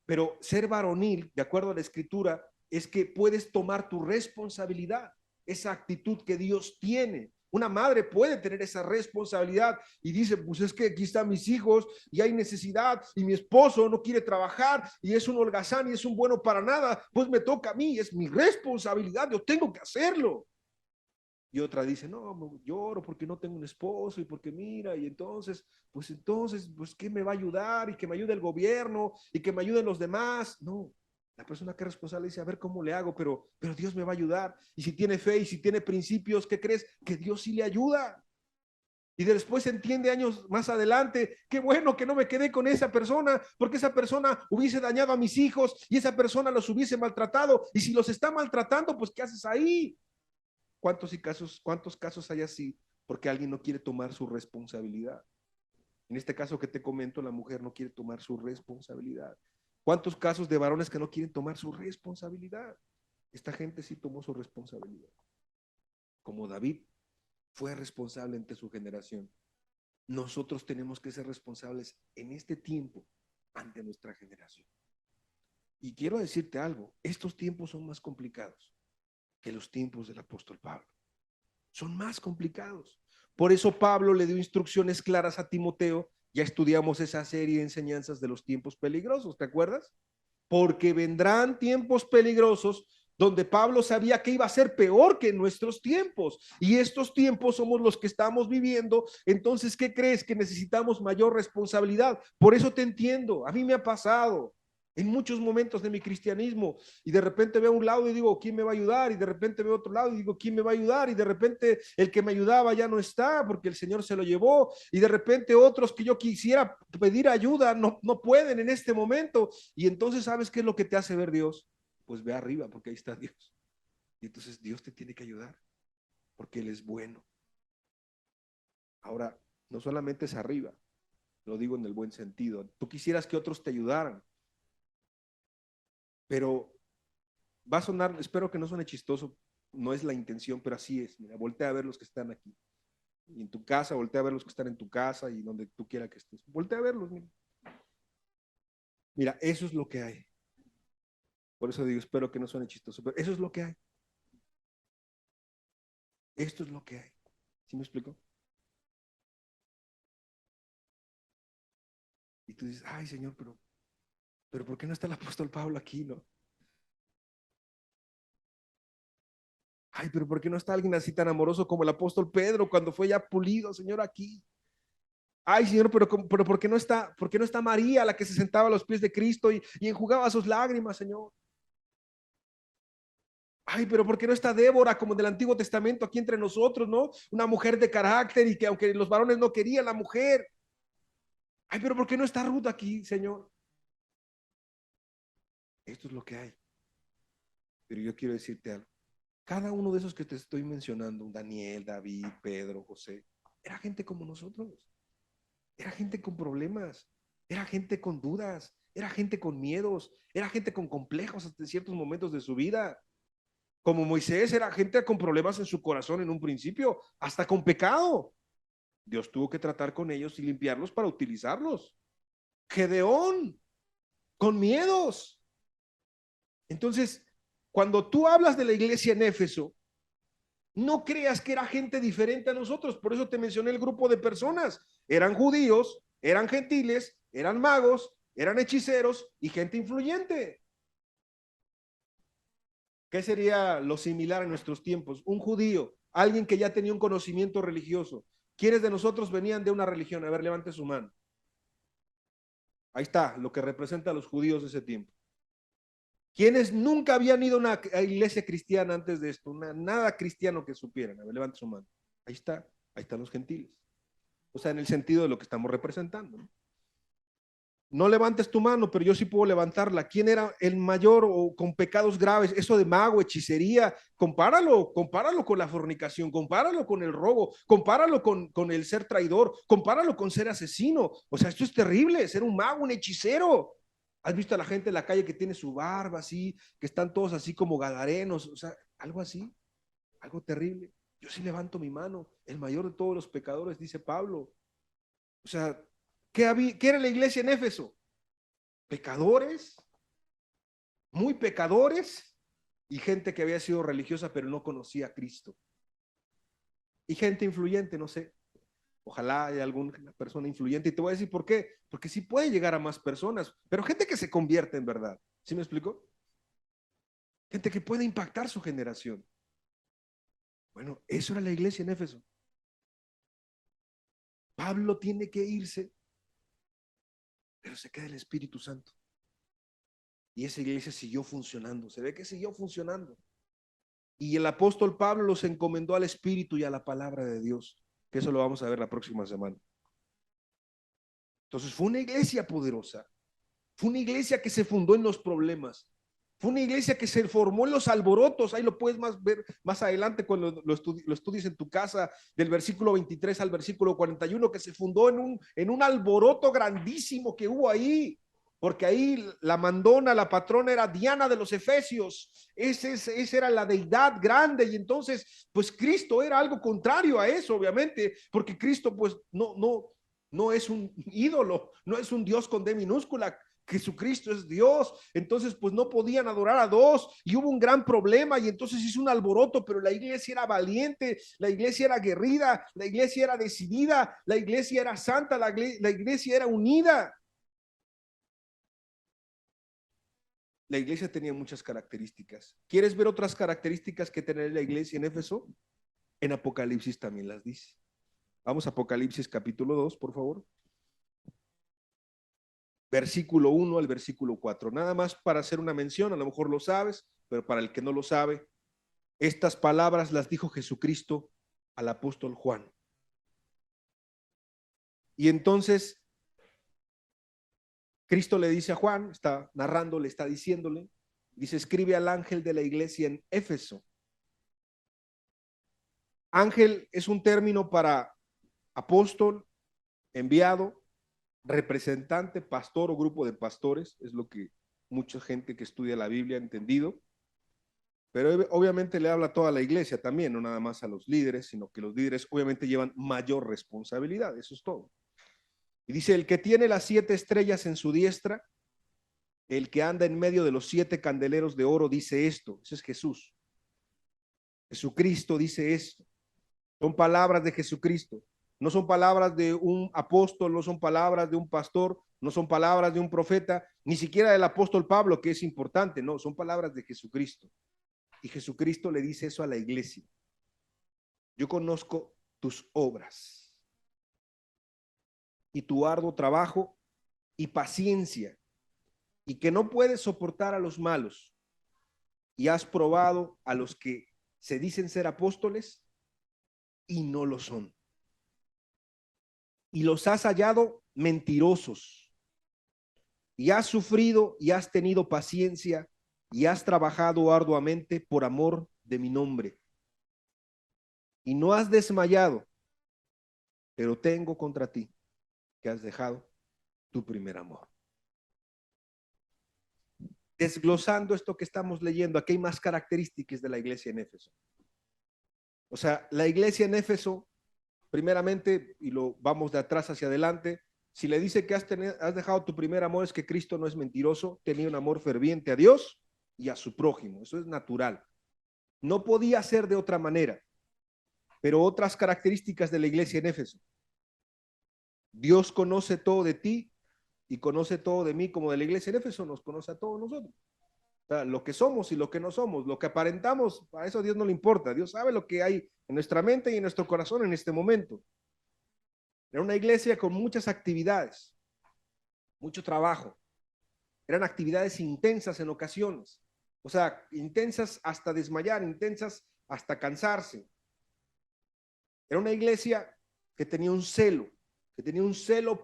Pero ser varonil, de acuerdo a la escritura, es que puedes tomar tu responsabilidad, esa actitud que Dios tiene. Una madre puede tener esa responsabilidad y dice, pues es que aquí están mis hijos y hay necesidad y mi esposo no quiere trabajar y es un holgazán y es un bueno para nada, pues me toca a mí, es mi responsabilidad, yo tengo que hacerlo. Y otra dice, no, lloro porque no tengo un esposo y porque mira, y entonces, pues, ¿qué me va a ayudar? Y que me ayude el gobierno y que me ayuden los demás. No, la persona que es responsable dice, a ver cómo le hago, pero Dios me va a ayudar. Y si tiene fe y si tiene principios, ¿qué crees? Que Dios sí le ayuda. Y después entiende años más adelante, qué bueno que no me quedé con esa persona, porque esa persona hubiese dañado a mis hijos y esa persona los hubiese maltratado. Y si los está maltratando, pues ¿qué haces ahí? ¿Cuántos casos hay así? Porque alguien no quiere tomar su responsabilidad. En este caso que te comento, la mujer no quiere tomar su responsabilidad. ¿Cuántos casos de varones que no quieren tomar su responsabilidad? Esta gente sí tomó su responsabilidad. Como David fue responsable ante su generación. Nosotros tenemos que ser responsables en este tiempo ante nuestra generación. Y quiero decirte algo, estos tiempos son más complicados que los tiempos del apóstol Pablo. Son más complicados. Por eso Pablo le dio instrucciones claras a Timoteo. Ya estudiamos esa serie de enseñanzas de los tiempos peligrosos, ¿te acuerdas? Porque vendrán tiempos peligrosos donde Pablo sabía que iba a ser peor que nuestros tiempos. Y estos tiempos somos los que estamos viviendo. Entonces, ¿qué crees? Que necesitamos mayor responsabilidad. Por eso te entiendo. A mí me ha pasado en muchos momentos de mi cristianismo y de repente veo a un lado y digo, ¿quién me va a ayudar? Y de repente veo otro lado y digo, ¿quién me va a ayudar? Y de repente el que me ayudaba ya no está porque el Señor se lo llevó y de repente otros que yo quisiera pedir ayuda no pueden en este momento. Y entonces, ¿sabes qué es lo que te hace ver Dios? Pues ve arriba porque ahí está Dios. Y entonces Dios te tiene que ayudar porque Él es bueno. Ahora, no solamente es arriba, lo digo en el buen sentido. Tú quisieras que otros te ayudaran, pero va a sonar, espero que no suene chistoso, no es la intención, pero así es. Mira, voltea a ver los que están aquí. Y en tu casa, voltea a ver los que están en tu casa y donde tú quieras que estés. Voltea a verlos, mira. Mira, eso es lo que hay. Por eso digo, espero que no suene chistoso, pero eso es lo que hay. Esto es lo que hay. ¿Sí me explico? Y tú dices, ay, Señor, pero pero ¿por qué no está el apóstol Pablo aquí, no? Ay, pero ¿por qué no está alguien así tan amoroso como el apóstol Pedro cuando fue ya pulido, Señor, aquí? Ay, Señor, pero ¿por qué no está María, la que se sentaba a los pies de Cristo y enjugaba sus lágrimas, Señor? Ay, pero ¿por qué no está Débora como del Antiguo Testamento aquí entre nosotros, no? Una mujer de carácter y que aunque los varones no querían la mujer. Ay, pero ¿por qué no está Ruth aquí, Señor? Esto es lo que hay. Pero yo quiero decirte algo. Cada uno de esos que te estoy mencionando, Daniel, David, Pedro, José, era gente como nosotros. Era gente con problemas, era gente con dudas, era gente con miedos, era gente con complejos hasta ciertos momentos de su vida. Como Moisés, era gente con problemas en su corazón en un principio, hasta con pecado. Dios tuvo que tratar con ellos y limpiarlos para utilizarlos. Gedeón, con miedos. Entonces, cuando tú hablas de la iglesia en Éfeso, no creas que era gente diferente a nosotros. Por eso te mencioné el grupo de personas. Eran judíos, eran gentiles, eran magos, eran hechiceros y gente influyente. ¿Qué sería lo similar en nuestros tiempos? Un judío, alguien que ya tenía un conocimiento religioso. ¿Quiénes de nosotros venían de una religión? A ver, levante su mano. Ahí está, lo que representa a los judíos de ese tiempo. ¿Quiénes nunca habían ido a una iglesia cristiana antes de esto? Nada cristiano que supieran. A ver, levante su mano. Ahí están los gentiles. O sea, en el sentido de lo que estamos representando. No levantes tu mano, pero yo sí puedo levantarla. ¿Quién era el mayor o con pecados graves? Eso de mago, hechicería, compáralo con la fornicación, compáralo con el robo, compáralo con el ser traidor, compáralo con ser asesino. O sea, esto es terrible, ser un mago, un hechicero. ¿Has visto a la gente en la calle que tiene su barba así, que están todos así como gadarenos? O sea, algo así, algo terrible. Yo sí levanto mi mano, el mayor de todos los pecadores, dice Pablo. O sea, ¿qué era la iglesia en Éfeso? Pecadores, muy pecadores, y gente que había sido religiosa pero no conocía a Cristo. Y gente influyente, no sé, ojalá haya alguna persona influyente. Y te voy a decir por qué, porque sí puede llegar a más personas, pero gente que se convierte en verdad. ¿Sí me explico? Gente que puede impactar su generación. Bueno, eso era la iglesia en Éfeso. Pablo tiene que irse, pero se queda el Espíritu Santo. Y esa iglesia siguió funcionando, se ve que siguió funcionando. Y el apóstol Pablo los encomendó al Espíritu y a la palabra de Dios, que eso lo vamos a ver la próxima semana. Entonces fue una iglesia poderosa, fue una iglesia que se fundó en los problemas, fue una iglesia que se formó en los alborotos. Ahí lo puedes ver más adelante cuando lo estudies en tu casa, del versículo 23 al versículo 41, que se fundó en un alboroto grandísimo que hubo ahí. Porque ahí la mandona, la patrona era Diana de los Efesios, esa era la deidad grande, y entonces pues Cristo era algo contrario a eso, obviamente, porque Cristo pues no es un ídolo, no es un Dios con D minúscula. Jesucristo es Dios, entonces pues no podían adorar a dos y hubo un gran problema y entonces hizo un alboroto, pero la iglesia era valiente, la iglesia era aguerrida, la iglesia era decidida, la iglesia era santa, la iglesia era unida. La iglesia tenía muchas características. ¿Quieres ver otras características que tenía la iglesia en Éfeso? En Apocalipsis también las dice. Vamos a Apocalipsis capítulo 2, por favor. Versículo 1 al versículo 4. Nada más para hacer una mención, a lo mejor lo sabes, pero para el que no lo sabe, estas palabras las dijo Jesucristo al apóstol Juan. Y entonces Cristo le dice a Juan, está narrando, le está diciéndole, dice, escribe al ángel de la iglesia en Éfeso. Ángel es un término para apóstol, enviado, representante, pastor o grupo de pastores, es lo que mucha gente que estudia la Biblia ha entendido. Pero obviamente le habla a toda la iglesia también, no nada más a los líderes, sino que los líderes obviamente llevan mayor responsabilidad, eso es todo. Y dice, el que tiene las 7 estrellas en su diestra, el que anda en medio de los 7 candeleros de oro, dice esto, ese es Jesús. Jesucristo dice esto. Son palabras de Jesucristo. No son palabras de un apóstol, no son palabras de un pastor, no son palabras de un profeta, ni siquiera del apóstol Pablo, que es importante, no, son palabras de Jesucristo. Y Jesucristo le dice eso a la iglesia. Yo conozco tus obras y tu arduo trabajo y paciencia, y que no puedes soportar a los malos, y has probado a los que se dicen ser apóstoles y no lo son, y los has hallado mentirosos, y has sufrido y has tenido paciencia y has trabajado arduamente por amor de mi nombre, y no has desmayado, pero tengo contra ti que has dejado tu primer amor. Desglosando esto que estamos leyendo, aquí hay más características de la iglesia en Éfeso. O sea, la iglesia en Éfeso, primeramente, y lo vamos de atrás hacia adelante, si le dice que has dejado tu primer amor, es que Cristo no es mentiroso, tenía un amor ferviente a Dios y a su prójimo. Eso es natural. No podía ser de otra manera. Pero otras características de la iglesia en Éfeso. Dios conoce todo de ti y conoce todo de mí, como de la iglesia en Éfeso nos conoce a todos nosotros. O sea, lo que somos y lo que no somos, lo que aparentamos, a eso a Dios no le importa. Dios sabe lo que hay en nuestra mente y en nuestro corazón en este momento. Era una iglesia con muchas actividades, mucho trabajo. Eran actividades intensas en ocasiones. O sea, intensas hasta desmayar, intensas hasta cansarse. Era una iglesia que tenía un celo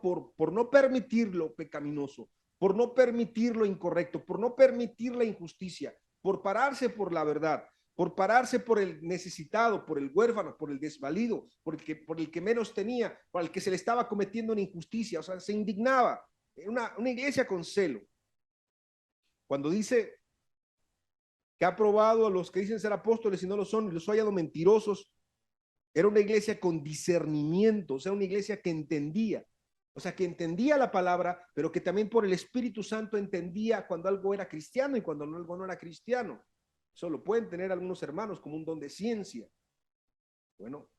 por no permitir lo pecaminoso, por no permitir lo incorrecto, por no permitir la injusticia, por pararse por la verdad, por pararse por el necesitado, por el huérfano, por el desvalido, por el que menos tenía, por el que se le estaba cometiendo una injusticia. O sea, se indignaba. Era una iglesia con celo. Cuando dice que ha probado a los que dicen ser apóstoles y no lo son, y los ha hallado mentirosos, era una iglesia con discernimiento, o sea, una iglesia que entendía, o sea, que entendía la palabra, pero que también por el Espíritu Santo entendía cuando algo era cristiano y cuando algo no era cristiano. Eso lo pueden tener algunos hermanos como un don de ciencia. Bueno,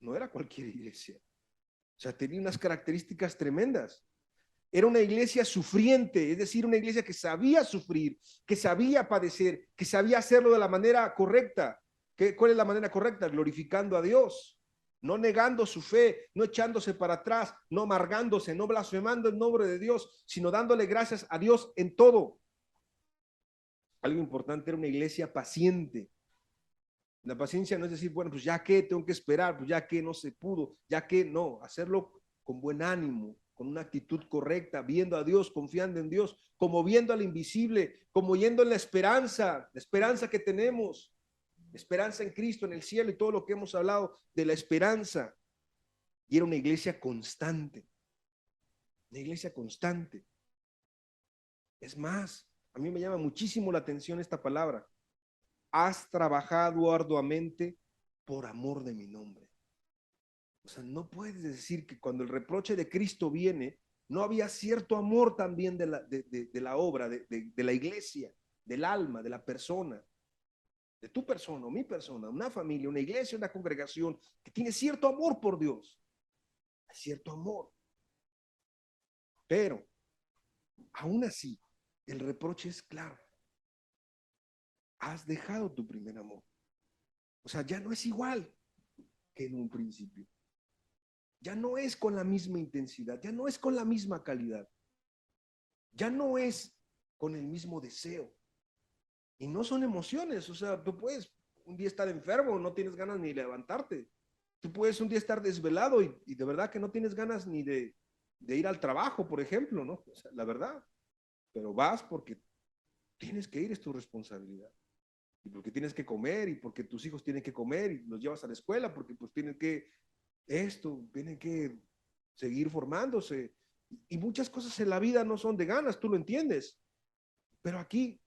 no era cualquier iglesia. O sea, tenía unas características tremendas. Era una iglesia sufriente, es decir, una iglesia que sabía sufrir, que sabía padecer, que sabía hacerlo de la manera correcta. ¿Cuál es la manera correcta? Glorificando a Dios, no negando su fe, no echándose para atrás, no amargándose, no blasfemando el nombre de Dios, sino dándole gracias a Dios en todo. Algo importante, era una iglesia paciente. La paciencia no es decir, bueno, pues ya que tengo que esperar, pues ya que no se pudo, ya que no, hacerlo con buen ánimo, con una actitud correcta, viendo a Dios, confiando en Dios, como viendo al invisible, como yendo en la esperanza que tenemos. Esperanza en Cristo, en el cielo y todo lo que hemos hablado de la esperanza. Y era una iglesia constante. Una iglesia constante. Es más, a mí me llama muchísimo la atención esta palabra. Has trabajado arduamente por amor de mi nombre. O sea, no puedes decir que cuando el reproche de Cristo viene, no había cierto amor también de la obra, de la iglesia, del alma, de la persona. De tu persona o mi persona, una familia, una iglesia, una congregación que tiene cierto amor por Dios, cierto amor. Pero, aún así, el reproche es claro. Has dejado tu primer amor. O sea, ya no es igual que en un principio. Ya no es con la misma intensidad, ya no es con la misma calidad. Ya no es con el mismo deseo. Y no son emociones, o sea, tú puedes un día estar enfermo, no tienes ganas ni de levantarte. Tú puedes un día estar desvelado y de verdad que no tienes ganas ni de ir al trabajo, por ejemplo, ¿no? O sea, la verdad. Pero vas porque tienes que ir, es tu responsabilidad. Y porque tienes que comer y porque tus hijos tienen que comer y los llevas a la escuela porque pues tienen que tienen que seguir formándose. Y muchas cosas en la vida no son de ganas, tú lo entiendes. Pero aquí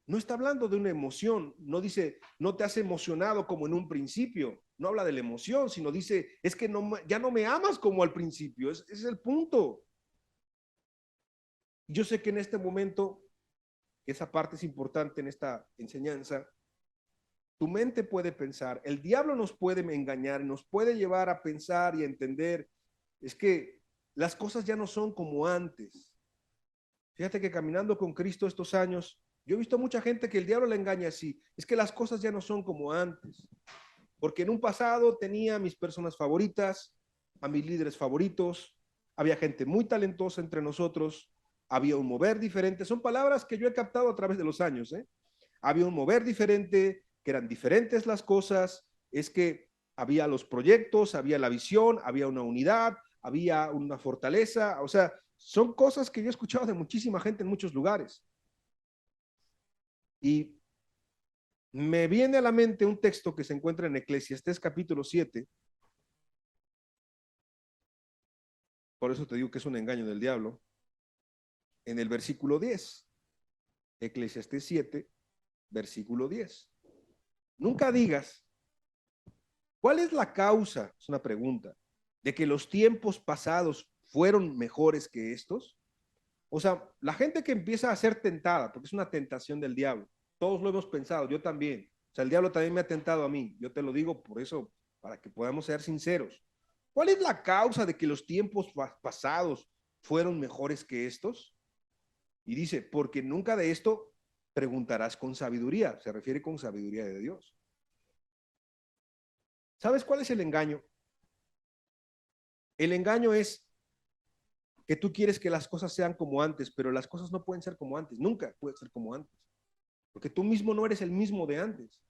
no está hablando de una emoción, no dice, no te has emocionado como en un principio, no habla de la emoción, sino dice, es que no, ya no me amas como al principio, ese es el punto. Yo sé que en este momento, esa parte es importante en esta enseñanza, tu mente puede pensar, el diablo nos puede engañar, nos puede llevar a pensar y a entender, es que las cosas ya no son como antes. Fíjate que caminando con Cristo estos años, yo he visto mucha gente que el diablo le engaña así. Es que las cosas ya no son como antes. Porque en un pasado tenía a mis personas favoritas, a mis líderes favoritos, había gente muy talentosa entre nosotros, había un mover diferente. Son palabras que yo he captado a través de los años, ¿eh? Había un mover diferente, que eran diferentes las cosas, es que había los proyectos, había la visión, había una unidad, había una fortaleza, o sea, son cosas que yo he escuchado de muchísima gente en muchos lugares. Y me viene a la mente un texto que se encuentra en Eclesiastés capítulo 7, por eso te digo que es un engaño del diablo, en el versículo 10, Eclesiastés 7, versículo 10. Nunca digas, ¿cuál es la causa? Es una pregunta, de que los tiempos pasados fueron mejores que estos. O sea, la gente que empieza a ser tentada, porque es una tentación del diablo, todos lo hemos pensado, yo también. O sea, el diablo también me ha tentado a mí, yo te lo digo por eso, para que podamos ser sinceros. ¿Cuál es la causa de que los tiempos pasados fueron mejores que estos? Y dice, porque nunca de esto preguntarás con sabiduría, se refiere con sabiduría de Dios. ¿Sabes cuál es el engaño? El engaño es que tú quieres que las cosas sean como antes, pero las cosas no pueden ser como antes, nunca puede ser como antes, porque tú mismo no eres el mismo de antes.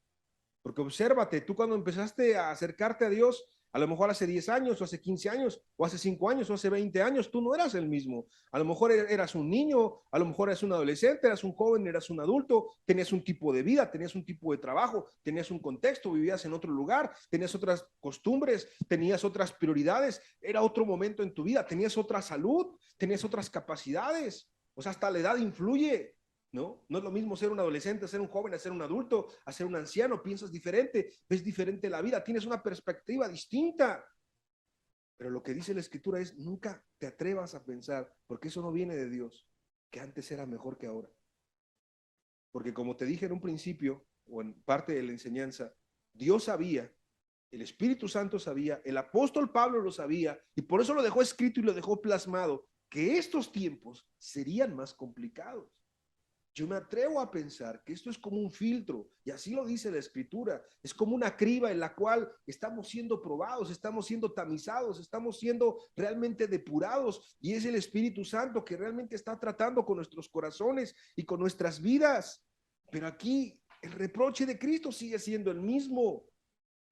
Porque obsérvate, tú cuando empezaste a acercarte a Dios, a lo mejor hace 10 años, o hace 15 años, o hace 5 años, o hace 20 años, tú no eras el mismo. A lo mejor eras un niño, a lo mejor eras un adolescente, eras un joven, eras un adulto, tenías un tipo de vida, tenías un tipo de trabajo, tenías un contexto, vivías en otro lugar, tenías otras costumbres, tenías otras prioridades, era otro momento en tu vida, tenías otra salud, tenías otras capacidades. O sea, hasta la edad influye. ¿No? No es lo mismo ser un adolescente, ser un joven, ser un adulto, a ser un anciano, piensas diferente, ves diferente la vida, tienes una perspectiva distinta. Pero lo que dice la escritura es, nunca te atrevas a pensar, porque eso no viene de Dios, que antes era mejor que ahora. Porque como te dije en un principio, o en parte de la enseñanza, Dios sabía, el Espíritu Santo sabía, el apóstol Pablo lo sabía, y por eso lo dejó escrito y lo dejó plasmado, que estos tiempos serían más complicados. Yo me atrevo a pensar que esto es como un filtro, y así lo dice la escritura, es como una criba en la cual estamos siendo probados, estamos siendo tamizados, estamos siendo realmente depurados, y es el Espíritu Santo que realmente está tratando con nuestros corazones y con nuestras vidas. Pero aquí el reproche de Cristo sigue siendo el mismo.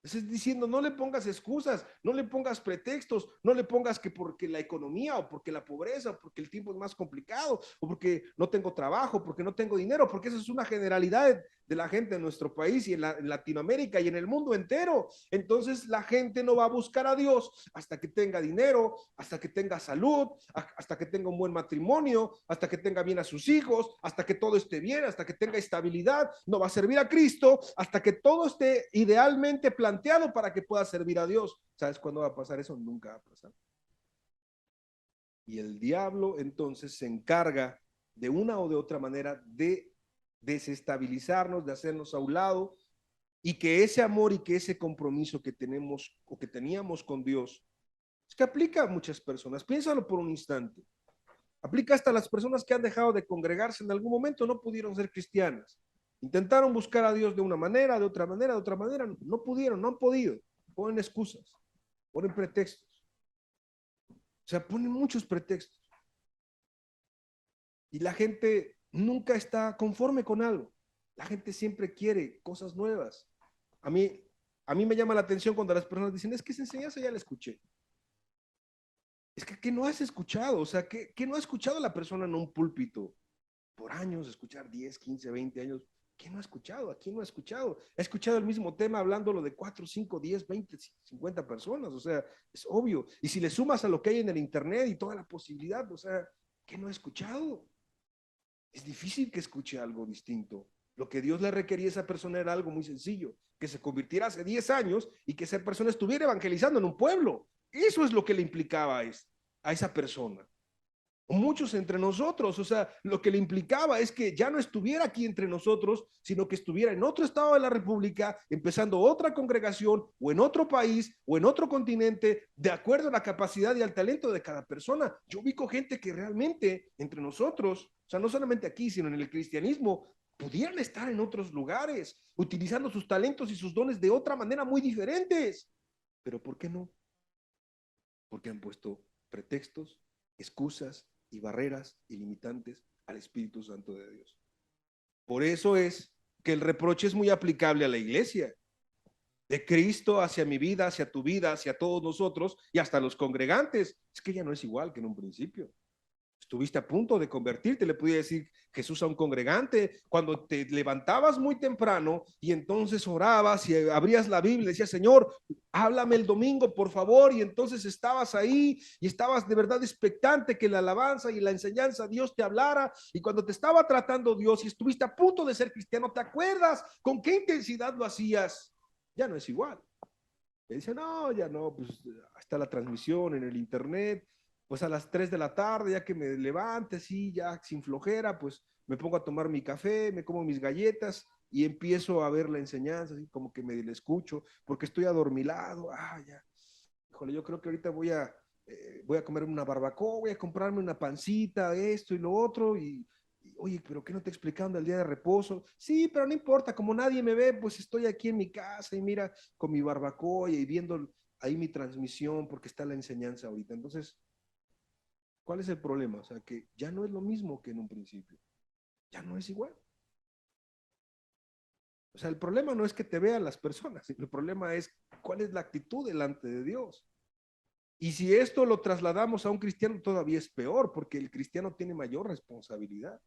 Es diciendo, no le pongas excusas, no le pongas pretextos, no le pongas que porque la economía o porque la pobreza o porque el tiempo es más complicado o porque no tengo trabajo, porque no tengo dinero, porque esa es una generalidad de la gente en nuestro país y en Latinoamérica y en el mundo entero. Entonces la gente no va a buscar a Dios hasta que tenga dinero, hasta que tenga salud, hasta que tenga un buen matrimonio, hasta que tenga bien a sus hijos, hasta que todo esté bien, hasta que tenga estabilidad. No va a servir a Cristo hasta que todo esté idealmente planteado para que pueda servir a Dios. ¿Sabes cuándo va a pasar eso? Nunca va a pasar. Y el diablo entonces se encarga de una o de otra manera de desestabilizarnos, de hacernos a un lado, y que ese amor y que ese compromiso que tenemos o que teníamos con Dios, es que aplica a muchas personas. Piénsalo por un instante. Aplica hasta a las personas que han dejado de congregarse en algún momento, no pudieron ser cristianas. Intentaron buscar a Dios de una manera, de otra manera, de otra manera, no pudieron, no han podido. Ponen excusas, ponen pretextos. O sea, ponen muchos pretextos. Y la gente nunca está conforme con algo. La gente siempre quiere cosas nuevas. A mí, a mí me llama la atención cuando las personas dicen, es que esa enseñanza ya la escuché. Es que, ¿qué no has escuchado? O sea, ¿qué no ha escuchado la persona en un púlpito? Por años, escuchar 10, 15, 20 años. ¿Quién no ha escuchado? ¿A quién no ha escuchado? Ha escuchado el mismo tema hablándolo de 4, 5, 10, 20, 50 personas. O sea, es obvio. Y si le sumas a lo que hay en el Internet y toda la posibilidad, o sea, ¿qué no ha escuchado? Es difícil que escuche algo distinto. Lo que Dios le requería a esa persona era algo muy sencillo, que se convirtiera hace 10 años y que esa persona estuviera evangelizando en un pueblo. Eso es lo que le implicaba a esa persona. muchos entre nosotros. O sea, lo que le implicaba es que ya no estuviera aquí entre nosotros, sino que estuviera en otro estado de la República, empezando otra congregación, o en otro país, o en otro continente, de acuerdo a la capacidad y al talento de cada persona. Yo ubico gente que realmente entre nosotros, o sea, no solamente aquí, sino en el cristianismo, pudieran estar en otros lugares, utilizando sus talentos y sus dones de otra manera muy diferentes. Pero ¿por qué no? Porque han puesto pretextos, excusas y barreras ilimitantes al Espíritu Santo de Dios. Por eso es que el reproche es muy aplicable a la iglesia, de Cristo hacia mi vida, hacia tu vida, hacia todos nosotros y hasta los congregantes. Es que ya no es igual que en un principio. Estuviste a punto de convertirte, le podía decir Jesús a un congregante, cuando te levantabas muy temprano y entonces orabas y abrías la Biblia y decías, Señor, háblame el domingo, por favor, y entonces estabas ahí y estabas de verdad expectante que la alabanza y la enseñanza Dios te hablara, y cuando te estaba tratando Dios y estuviste a punto de ser cristiano, ¿te acuerdas con qué intensidad lo hacías? Ya no es igual. Y dice, no, ya no, pues está la transmisión en el internet, pues a las 3 de la tarde, ya que me levante, sí, ya sin flojera, pues me pongo a tomar mi café, me como mis galletas y empiezo a ver la enseñanza, así como que me la escucho, porque estoy adormilado, ya. Híjole, yo creo que ahorita voy a comerme una barbacoa, voy a comprarme una pancita, esto y lo otro, oye, pero ¿qué no te explicaron del día de reposo? Sí, pero no importa, como nadie me ve, pues estoy aquí en mi casa y mira, con mi barbacoa y viendo ahí mi transmisión, porque está la enseñanza ahorita. Entonces, ¿cuál es el problema? O sea, que ya no es lo mismo que en un principio, ya no es igual. O sea, el problema no es que te vean las personas, el problema es cuál es la actitud delante de Dios. Y si esto lo trasladamos a un cristiano, todavía es peor, porque el cristiano tiene mayor responsabilidad.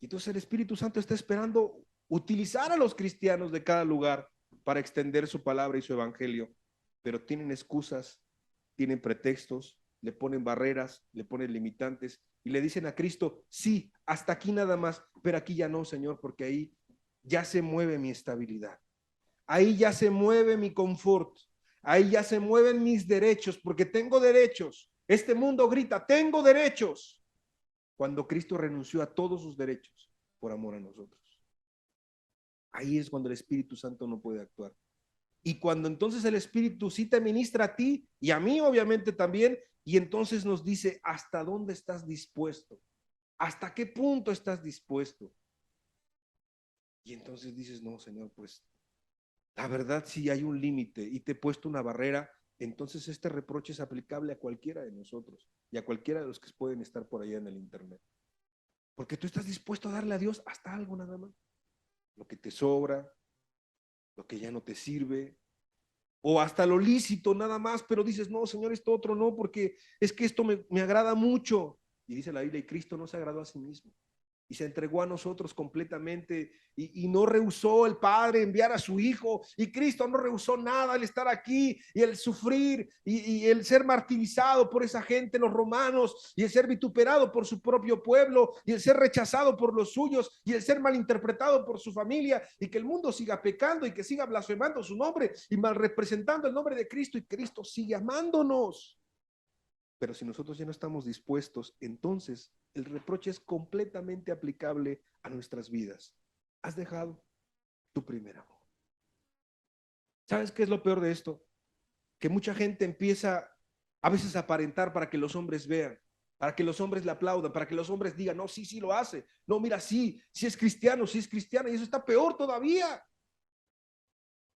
Y entonces el Espíritu Santo está esperando utilizar a los cristianos de cada lugar para extender su palabra y su evangelio, pero tienen excusas, tienen pretextos, le ponen barreras, le ponen limitantes y le dicen a Cristo, sí, hasta aquí nada más, pero aquí ya no, Señor, porque ahí ya se mueve mi estabilidad, ahí ya se mueve mi confort, ahí ya se mueven mis derechos, porque tengo derechos. Este mundo grita, tengo derechos, cuando Cristo renunció a todos sus derechos por amor a nosotros. Ahí es cuando el Espíritu Santo no puede actuar. Y cuando entonces el Espíritu sí te ministra a ti y a mí obviamente también, y entonces nos dice, ¿hasta dónde estás dispuesto? ¿Hasta qué punto estás dispuesto? Y entonces dices, no, Señor, pues la verdad si hay un límite y te he puesto una barrera, entonces este reproche es aplicable a cualquiera de nosotros y a cualquiera de los que pueden estar por allá en el internet. Porque tú estás dispuesto a darle a Dios hasta algo nada más. Lo que te sobra, lo que ya no te sirve, o hasta lo lícito nada más, pero dices, no, Señor, esto otro no, porque es que esto me agrada mucho. Y dice la Biblia, y Cristo no se agradó a sí mismo y se entregó a nosotros completamente y no rehusó el Padre enviar a su Hijo, y Cristo no rehusó nada al estar aquí y el sufrir y el ser martirizado por esa gente, los romanos, y el ser vituperado por su propio pueblo y el ser rechazado por los suyos y el ser malinterpretado por su familia, y que el mundo siga pecando y que siga blasfemando su nombre y mal representando el nombre de Cristo, y Cristo sigue amándonos. Pero si nosotros ya no estamos dispuestos, entonces el reproche es completamente aplicable a nuestras vidas. Has dejado tu primer amor. ¿Sabes qué es lo peor de esto? Que mucha gente empieza a veces a aparentar para que los hombres vean, para que los hombres le aplaudan, para que los hombres digan, no, sí, sí lo hace. No, mira, sí, sí es cristiano, sí es cristiana, y eso está peor todavía.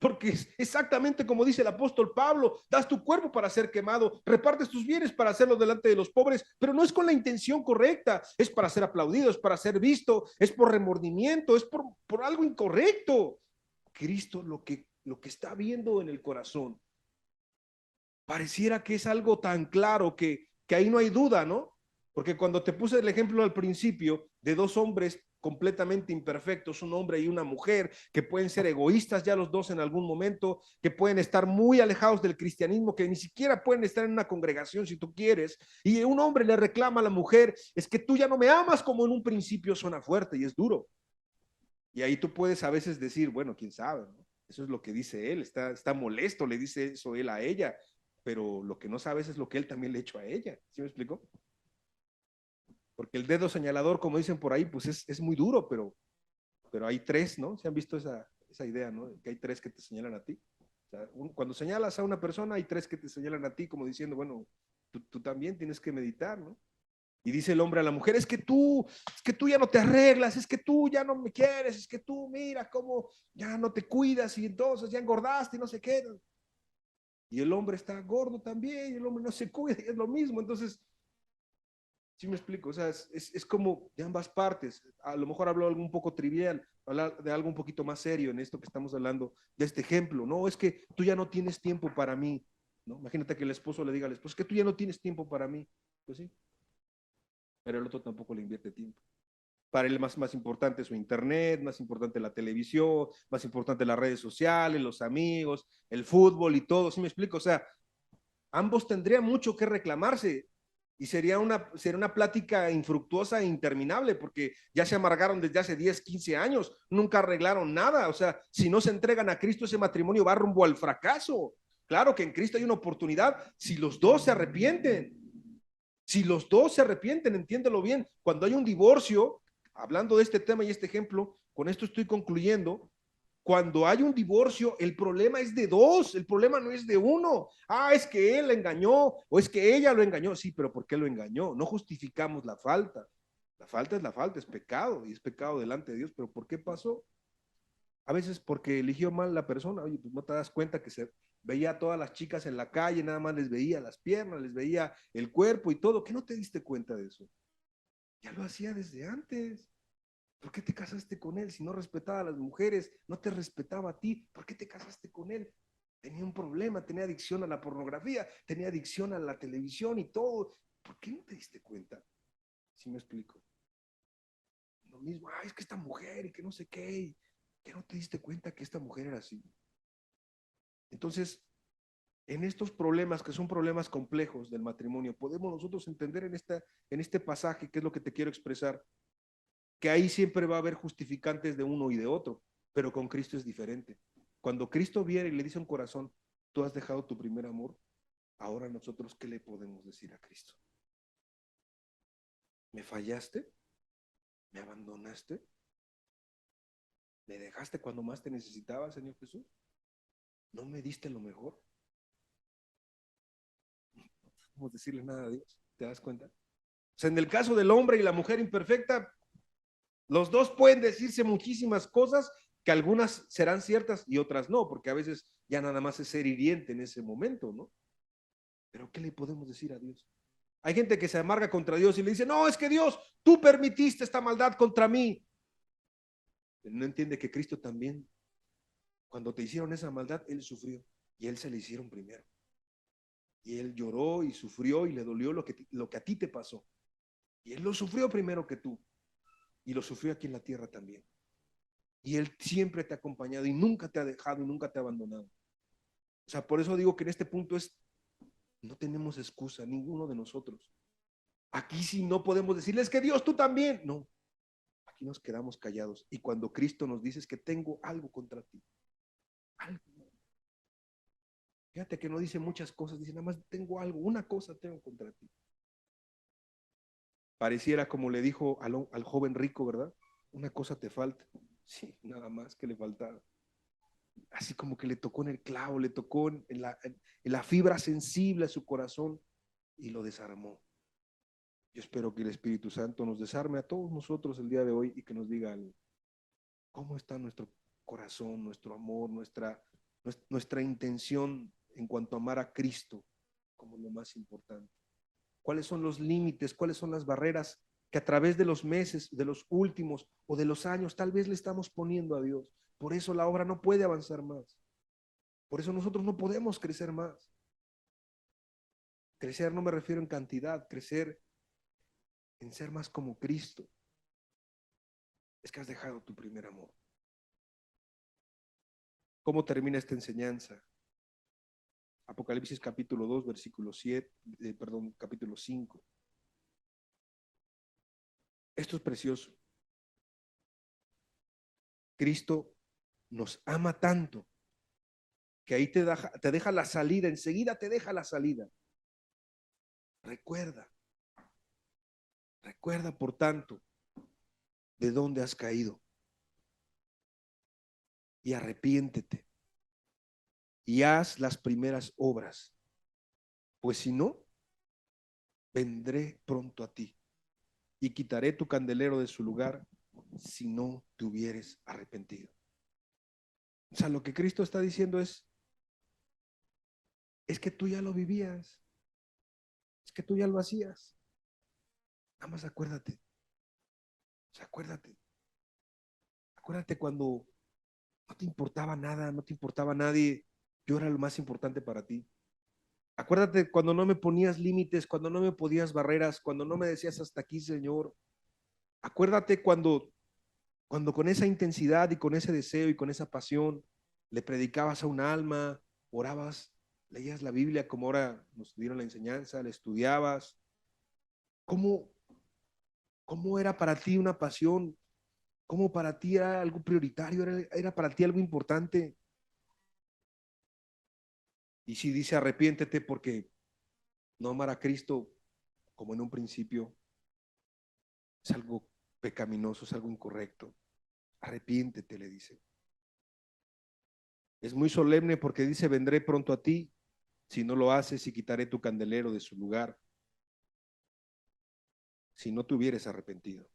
Porque es exactamente como dice el apóstol Pablo, das tu cuerpo para ser quemado, repartes tus bienes para hacerlo delante de los pobres, pero no es con la intención correcta, es para ser aplaudido, es para ser visto, es por remordimiento, es por algo incorrecto. Cristo lo que está viendo en el corazón, pareciera que es algo tan claro que ahí no hay duda, ¿no? Porque cuando te puse el ejemplo al principio de dos hombres completamente imperfectos, un hombre y una mujer, que pueden ser egoístas ya los dos en algún momento, que pueden estar muy alejados del cristianismo, que ni siquiera pueden estar en una congregación si tú quieres, y un hombre le reclama a la mujer, es que tú ya no me amas como en un principio. Suena fuerte y es duro. Y ahí tú puedes a veces decir, bueno, quién sabe, ¿no? Eso es lo que dice él, está molesto, le dice eso él a ella, pero lo que no sabes es lo que él también le ha hecho a ella. ¿Sí me explicó? Porque el dedo señalador, como dicen por ahí, pues es muy duro, pero hay tres, ¿no? ¿Se han visto esa idea, ¿no? Que hay tres que te señalan a ti. O sea, cuando señalas a una persona, hay tres que te señalan a ti, como diciendo, bueno, tú también tienes que meditar, ¿no? Y dice el hombre a la mujer, es que tú ya no te arreglas, es que tú ya no me quieres, es que tú mira cómo ya no te cuidas y entonces ya engordaste y no sé qué. Y el hombre está gordo también, y el hombre no se cuida, y es lo mismo. Entonces, sí me explico, o sea, es como de ambas partes. A lo mejor hablo algo un poco trivial, hablar de algo un poquito más serio en esto que estamos hablando, de este ejemplo. No, es que tú ya no tienes tiempo para mí, ¿no? Imagínate que el esposo le diga al esposo, es que tú ya no tienes tiempo para mí. Pues sí, pero el otro tampoco le invierte tiempo. Para él más importante su internet, más importante la televisión, más importante las redes sociales, los amigos, el fútbol y todo. ¿Sí me explico? O sea, ambos tendrían mucho que reclamarse y sería una plática infructuosa e interminable porque ya se amargaron desde hace 10, 15 años, nunca arreglaron nada. O sea, si no se entregan a Cristo, ese matrimonio va rumbo al fracaso. Claro que en Cristo hay una oportunidad si los dos se arrepienten. Si los dos se arrepienten, entiéndelo bien, cuando hay un divorcio, hablando de este tema y este ejemplo, con esto estoy concluyendo, cuando hay un divorcio, el problema es de dos, el problema no es de uno. Ah, es que él la engañó o es que ella lo engañó. Sí, pero ¿por qué lo engañó? No justificamos la falta. La falta es la falta, es pecado y es pecado delante de Dios. Pero ¿por qué pasó? A veces porque eligió mal la persona. Oye, pues no te das cuenta que se veía a todas las chicas en la calle, nada más les veía las piernas, les veía el cuerpo y todo. ¿Qué no te diste cuenta de eso? Ya lo hacía desde antes. ¿Por qué te casaste con él? Si no respetaba a las mujeres, no te respetaba a ti, ¿por qué te casaste con él? Tenía un problema, tenía adicción a la pornografía, tenía adicción a la televisión y todo. ¿Por qué no te diste cuenta? ¿Sí me explico? Lo mismo, es que esta mujer y que no sé qué, y que no te diste cuenta que esta mujer era así. Entonces, en estos problemas que son problemas complejos del matrimonio, podemos nosotros entender en este pasaje, que es lo que te quiero expresar, que ahí siempre va a haber justificantes de uno y de otro, pero con Cristo es diferente. Cuando Cristo viene y le dice a un corazón, tú has dejado tu primer amor, ahora nosotros, ¿qué le podemos decir a Cristo? ¿Me fallaste? ¿Me abandonaste? ¿Me dejaste cuando más te necesitaba, Señor Jesús? ¿No me diste lo mejor? No podemos decirle nada a Dios, ¿te das cuenta? O sea, en el caso del hombre y la mujer imperfecta, los dos pueden decirse muchísimas cosas que algunas serán ciertas y otras no, porque a veces ya nada más es ser hiriente en ese momento, ¿no? Pero ¿qué le podemos decir a Dios? Hay gente que se amarga contra Dios y le dice, no, es que Dios, tú permitiste esta maldad contra mí. Pero no entiende que Cristo también, cuando te hicieron esa maldad, Él sufrió y Él se le hicieron primero. Y Él lloró y sufrió y le dolió lo que a ti te pasó. Y Él lo sufrió primero que tú y lo sufrió aquí en la tierra también. Y Él siempre te ha acompañado y nunca te ha dejado y nunca te ha abandonado. O sea, por eso digo que en este punto no tenemos excusa, ninguno de nosotros. Aquí sí no podemos decirles que Dios, tú también. No, aquí nos quedamos callados. Y cuando Cristo nos dice es que tengo algo contra ti, algo. Fíjate que no dice muchas cosas, dice nada más tengo algo, una cosa tengo contra ti. Pareciera como le dijo al joven rico, ¿verdad? Una cosa te falta. Sí, nada más que le faltaba. Así como que le tocó en el clavo, le tocó en la fibra sensible a su corazón y lo desarmó. Yo espero que el Espíritu Santo nos desarme a todos nosotros el día de hoy y que nos diga cómo está nuestro corazón, nuestro amor, nuestra intención en cuanto a amar a Cristo como lo más importante. ¿Cuáles son los límites? ¿Cuáles son las barreras que a través de los meses, de los últimos o de los años tal vez le estamos poniendo a Dios? Por eso la obra no puede avanzar más. Por eso nosotros no podemos crecer más. Crecer no me refiero en cantidad, crecer en ser más como Cristo. Es que has dejado tu primer amor. ¿Cómo termina esta enseñanza? Apocalipsis capítulo 2, versículo 7, capítulo 5. Esto es precioso. Cristo nos ama tanto que ahí te deja la salida, enseguida te deja la salida. Recuerda, Recuerda, por tanto, de dónde has caído y arrepiéntete y haz las primeras obras, pues si no, vendré pronto a ti y quitaré tu candelero de su lugar si no te hubieres arrepentido. O sea, lo que Cristo está diciendo es que tú ya lo vivías, es que tú ya lo hacías. Nada más acuérdate, o sea, acuérdate cuando no te importaba nada, no te importaba nadie, yo era lo más importante para ti. Acuérdate cuando no me ponías límites, cuando no me podías barreras, cuando no me decías hasta aquí, Señor. Acuérdate cuando con esa intensidad y con ese deseo y con esa pasión le predicabas a un alma, orabas, leías la Biblia como ahora nos dieron la enseñanza, la estudiabas. ¿Cómo, cómo era para ti una pasión? ¿Cómo para ti era algo prioritario? ¿Era para ti algo importante? Y si dice arrepiéntete porque no amar a Cristo como en un principio es algo pecaminoso, es algo incorrecto. Arrepiéntete, le dice. Es muy solemne porque dice, vendré pronto a ti, si no lo haces y quitaré tu candelero de su lugar, si no te hubieres arrepentido.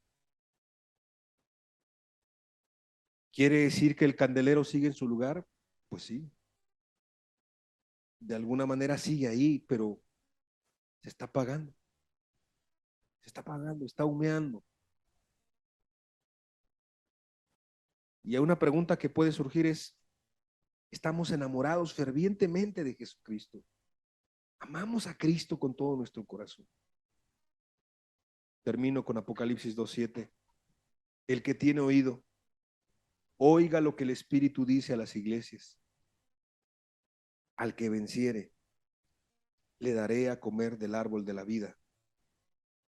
¿Quiere decir que el candelero sigue en su lugar? Pues sí, de alguna manera sigue ahí, pero se está apagando, está humeando. Y hay una pregunta que puede surgir es, ¿estamos enamorados fervientemente de Jesucristo? ¿Amamos a Cristo con todo nuestro corazón? Termino con Apocalipsis 2:7. El que tiene oído, oiga lo que el Espíritu dice a las iglesias. Al que venciere, le daré a comer del árbol de la vida,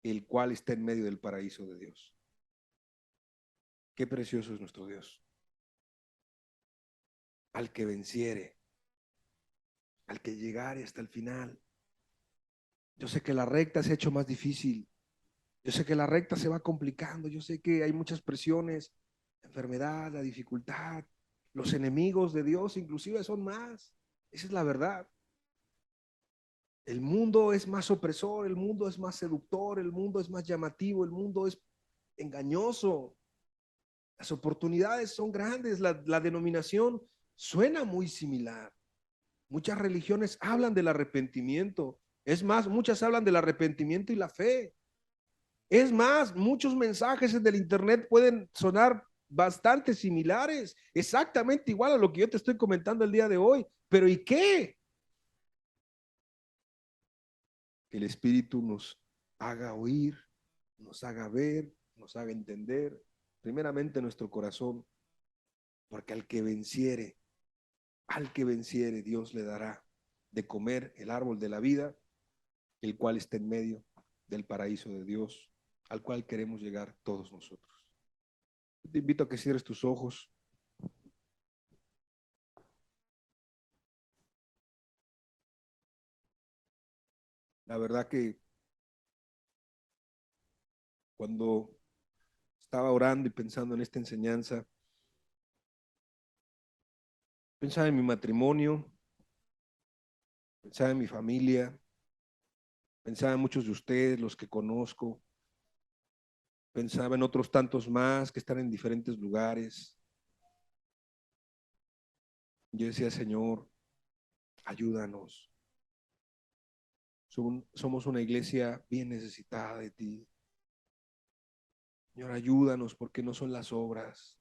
el cual está en medio del paraíso de Dios. Qué precioso es nuestro Dios. Al que venciere, al que llegare hasta el final. Yo sé que la recta se ha hecho más difícil. Yo sé que la recta se va complicando. Yo sé que hay muchas presiones, la enfermedad, la dificultad. Los enemigos de Dios inclusive son más. Esa es la verdad. El mundo es más opresor, el mundo es más seductor, el mundo es más llamativo, el mundo es engañoso. Las oportunidades son grandes, la denominación suena muy similar. Muchas religiones hablan del arrepentimiento. Es más, muchas hablan del arrepentimiento y la fe. Es más, muchos mensajes en el internet pueden sonar bastante similares, exactamente igual a lo que yo te estoy comentando el día de hoy. Pero ¿y qué? Que el Espíritu nos haga oír, nos haga ver, nos haga entender, primeramente nuestro corazón, porque al que venciere, Dios le dará de comer el árbol de la vida, el cual está en medio del paraíso de Dios, al cual queremos llegar todos nosotros. Te invito a que cierres tus ojos. La verdad que cuando estaba orando y pensando en esta enseñanza, pensaba en mi matrimonio, pensaba en mi familia, pensaba en muchos de ustedes, los que conozco, pensaba en otros tantos más que están en diferentes lugares. Yo decía, Señor, ayúdanos. Somos una iglesia bien necesitada de ti. Señor, ayúdanos porque no son las obras,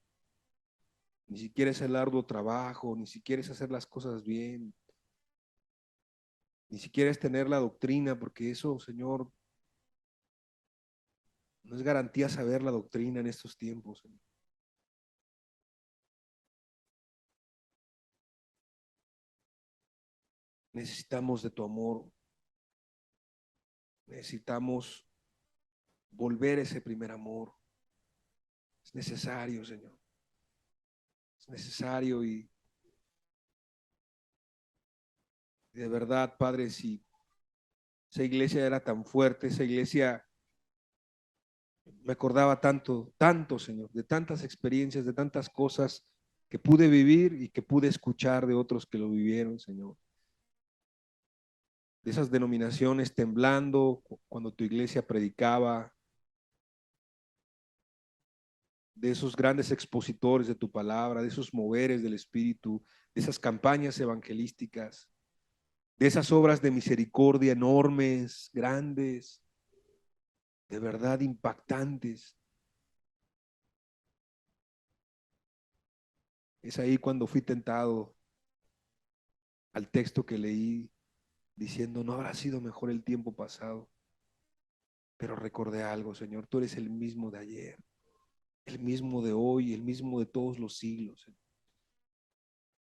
ni siquiera es el arduo trabajo, ni siquiera es hacer las cosas bien, ni siquiera es tener la doctrina, porque eso, Señor, no es garantía saber la doctrina en estos tiempos, Señor. Necesitamos de tu amor, necesitamos volver a ese primer amor. Es necesario, Señor. Es necesario y de verdad, Padre, si esa iglesia era tan fuerte, esa iglesia Me acordaba tanto, tanto, Señor, de tantas experiencias, de tantas cosas que pude vivir y que pude escuchar de otros que lo vivieron, Señor. De esas denominaciones temblando cuando tu iglesia predicaba, de esos grandes expositores de tu palabra, de esos moveres del Espíritu, de esas campañas evangelísticas, de esas obras de misericordia enormes, grandes, de verdad impactantes. Es ahí cuando fui tentado al texto que leí diciendo, no habrá sido mejor el tiempo pasado, pero recordé algo, Señor, tú eres el mismo de ayer, el mismo de hoy, el mismo de todos los siglos. Señor.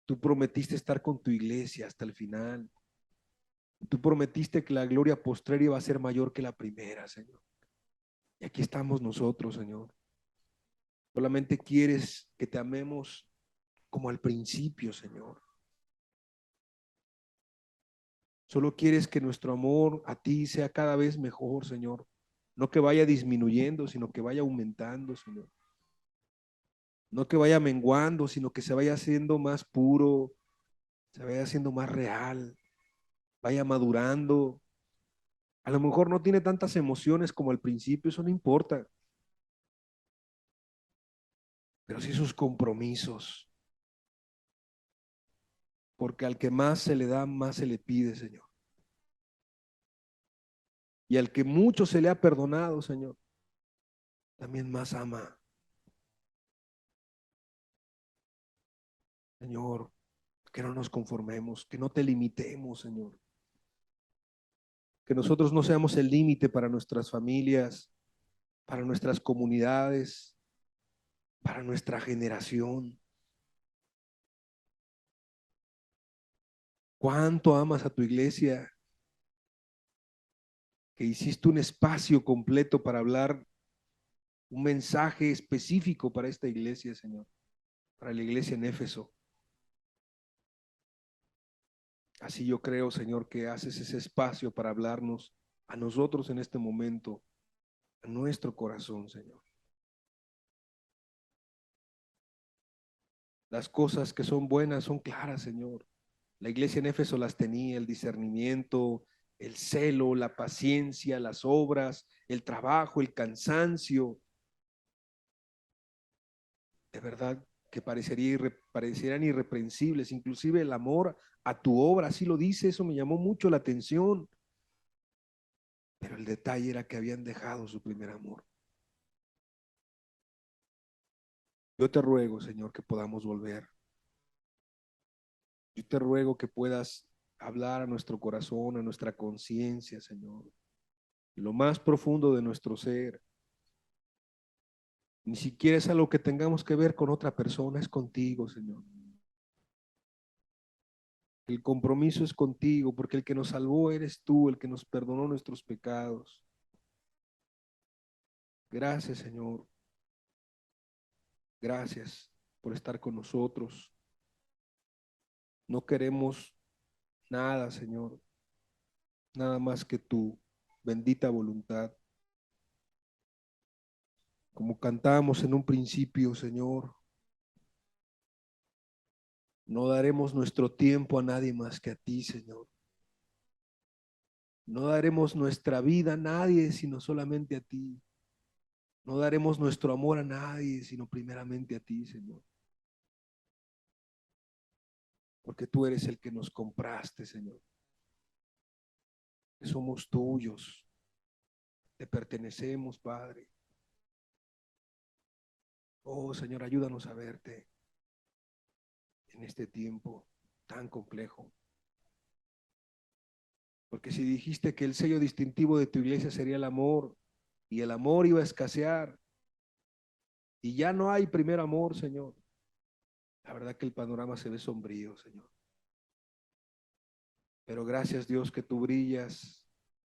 Tú prometiste estar con tu iglesia hasta el final. Tú prometiste que la gloria postrera iba a ser mayor que la primera, Señor. Y aquí estamos nosotros, Señor. Solamente quieres que te amemos como al principio, Señor. Solo quieres que nuestro amor a ti sea cada vez mejor, Señor. No que vaya disminuyendo, sino que vaya aumentando, Señor. No que vaya menguando, sino que se vaya haciendo más puro, se vaya haciendo más real, vaya madurando. A lo mejor no tiene tantas emociones como al principio, eso no importa, pero sí sus compromisos, porque al que más se le da, más se le pide, Señor. Y al que mucho se le ha perdonado, Señor, también más ama. Señor, que no nos conformemos, que no te limitemos, Señor. Que nosotros no seamos el límite para nuestras familias, para nuestras comunidades, para nuestra generación. ¿Cuánto amas a tu iglesia? Que hiciste un espacio completo para hablar un mensaje específico para esta iglesia, Señor, para la iglesia en Éfeso. Así yo creo, Señor, que haces ese espacio para hablarnos a nosotros en este momento, a nuestro corazón, Señor. Las cosas que son buenas son claras, Señor. La iglesia en Éfeso las tenía, el discernimiento, el celo, la paciencia, las obras, el trabajo, el cansancio. De verdad que parecieran irreprensibles, inclusive el amor a tu obra, así lo dice, eso me llamó mucho la atención. Pero el detalle era que habían dejado su primer amor. Yo te ruego, Señor, que podamos volver. Yo te ruego que puedas hablar a nuestro corazón, a nuestra conciencia, Señor, en lo más profundo de nuestro ser. Ni siquiera es algo que tengamos que ver con otra persona, es contigo, Señor. El compromiso es contigo, porque el que nos salvó eres tú, el que nos perdonó nuestros pecados. Gracias, Señor. Gracias por estar con nosotros. No queremos nada, Señor, nada más que tu bendita voluntad. Como cantábamos en un principio, Señor, no daremos nuestro tiempo a nadie más que a ti, Señor. No daremos nuestra vida a nadie, sino solamente a ti. No daremos nuestro amor a nadie, sino primeramente a ti, Señor. Porque tú eres el que nos compraste, Señor. Que somos tuyos. Te pertenecemos, Padre. Oh, Señor, ayúdanos a verte en este tiempo tan complejo. Porque si dijiste que el sello distintivo de tu iglesia sería el amor, y el amor iba a escasear, y ya no hay primer amor, Señor, la verdad que el panorama se ve sombrío, Señor. Pero gracias, Dios, que tú brillas,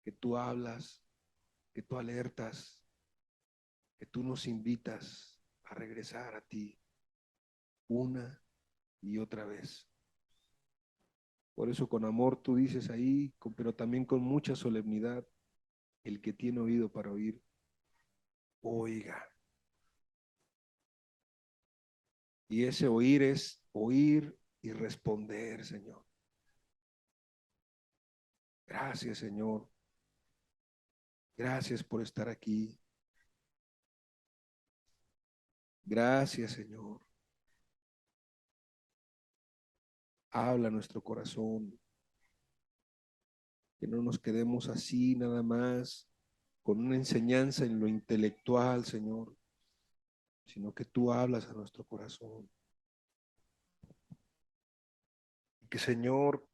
que tú hablas, que tú alertas, que tú nos invitas a regresar a ti una y otra vez. Por eso con amor tú dices ahí, pero también con mucha solemnidad, el que tiene oído para oír, oiga. Y ese oír es oír y responder, Señor. Gracias, Señor. Gracias por estar aquí. Gracias, Señor. Habla a nuestro corazón. Que no nos quedemos así nada más con una enseñanza en lo intelectual, Señor, sino que tú hablas a nuestro corazón. Y que, Señor,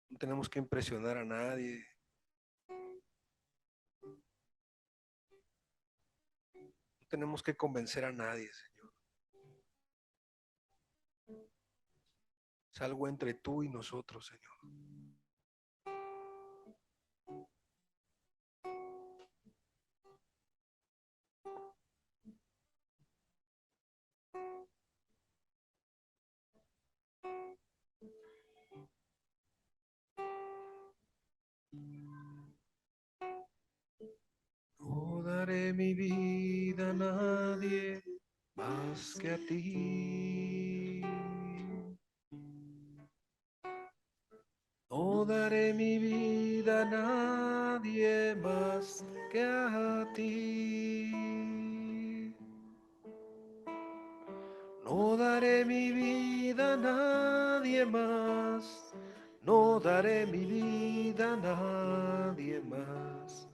no tenemos que impresionar a nadie. No tenemos que convencer a nadie, Señor. Es algo entre tú y nosotros, Señor. No daré mi vida a nadie más que a ti. No daré mi vida a nadie más que a ti. No daré mi vida a nadie más. No daré mi vida a nadie más.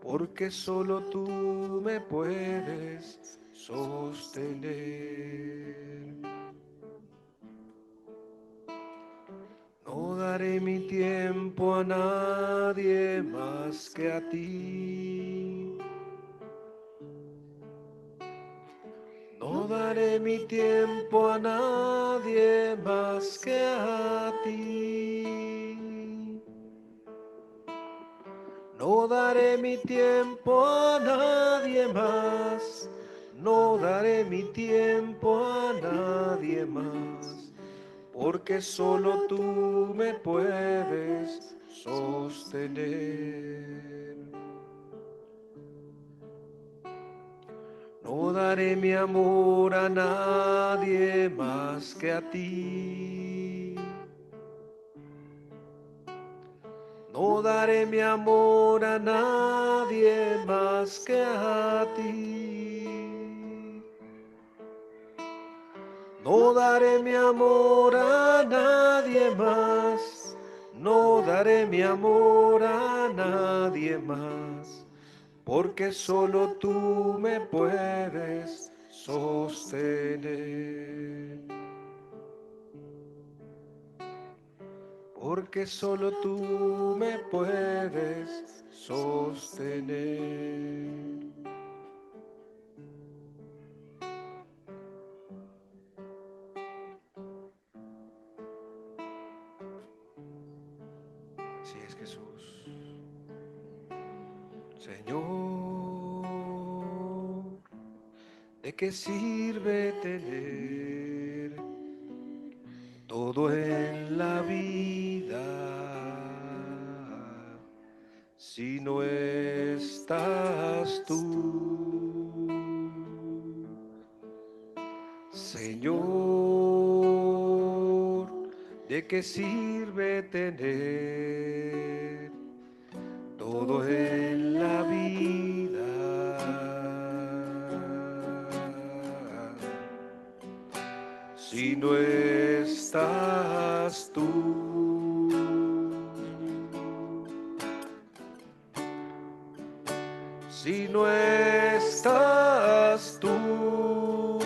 Porque solo tú me puedes sostener. No daré mi tiempo a nadie más que a ti. No daré mi tiempo a nadie más que a ti. No daré mi tiempo a nadie más. No daré mi tiempo a nadie más. Porque solo tú me puedes sostener. No daré mi amor a nadie más que a ti. No daré mi amor a nadie más que a ti. No daré mi amor a nadie más. No daré mi amor a nadie más. Porque solo tú me puedes sostener. Porque solo tú me puedes sostener. Así es, Jesús. Señor, ¿de qué sirve tener todo en la vida si no estás tú? Señor, ¿de qué sirve tener todo en la vida si no estás tú? Si no estás tú,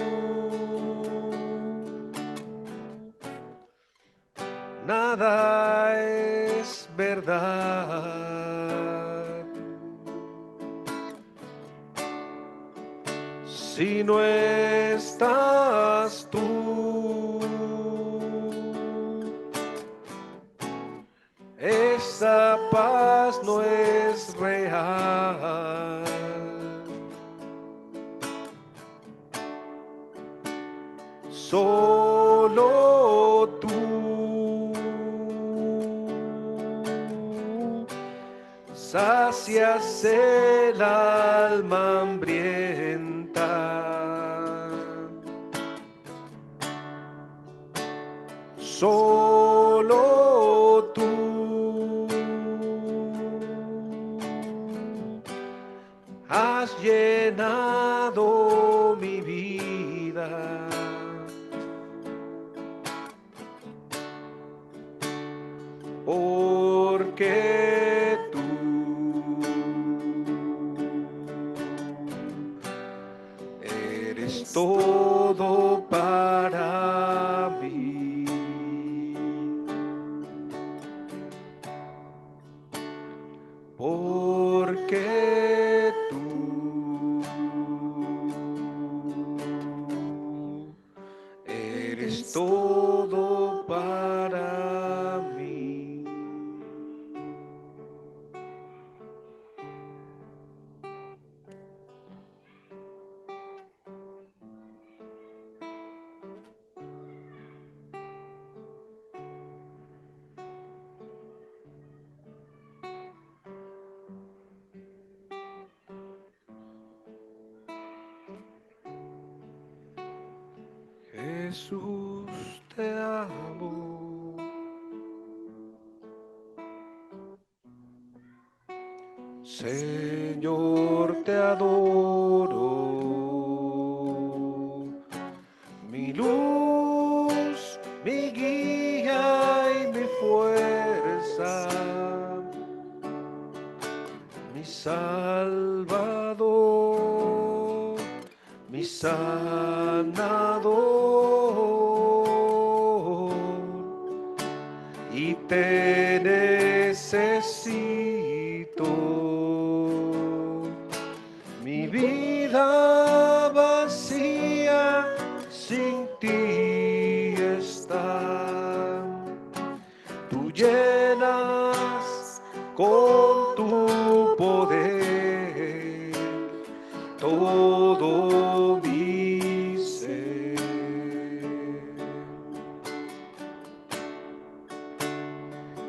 nada es verdad. Si no estás tú, esa paz no es real. sacias el alma hambrienta. Solo tú has llenado mi vida. Porque tú eres todo para mí. Porque tú eres todo para mí. Jesús, te amo. Señor, te adoro. Mi luz, mi guía y mi fuerza. Mi Salvador, mi sanador, y te necesito. Mi vida vacía sin ti está. Tú llenas con tu poder todo mi ser.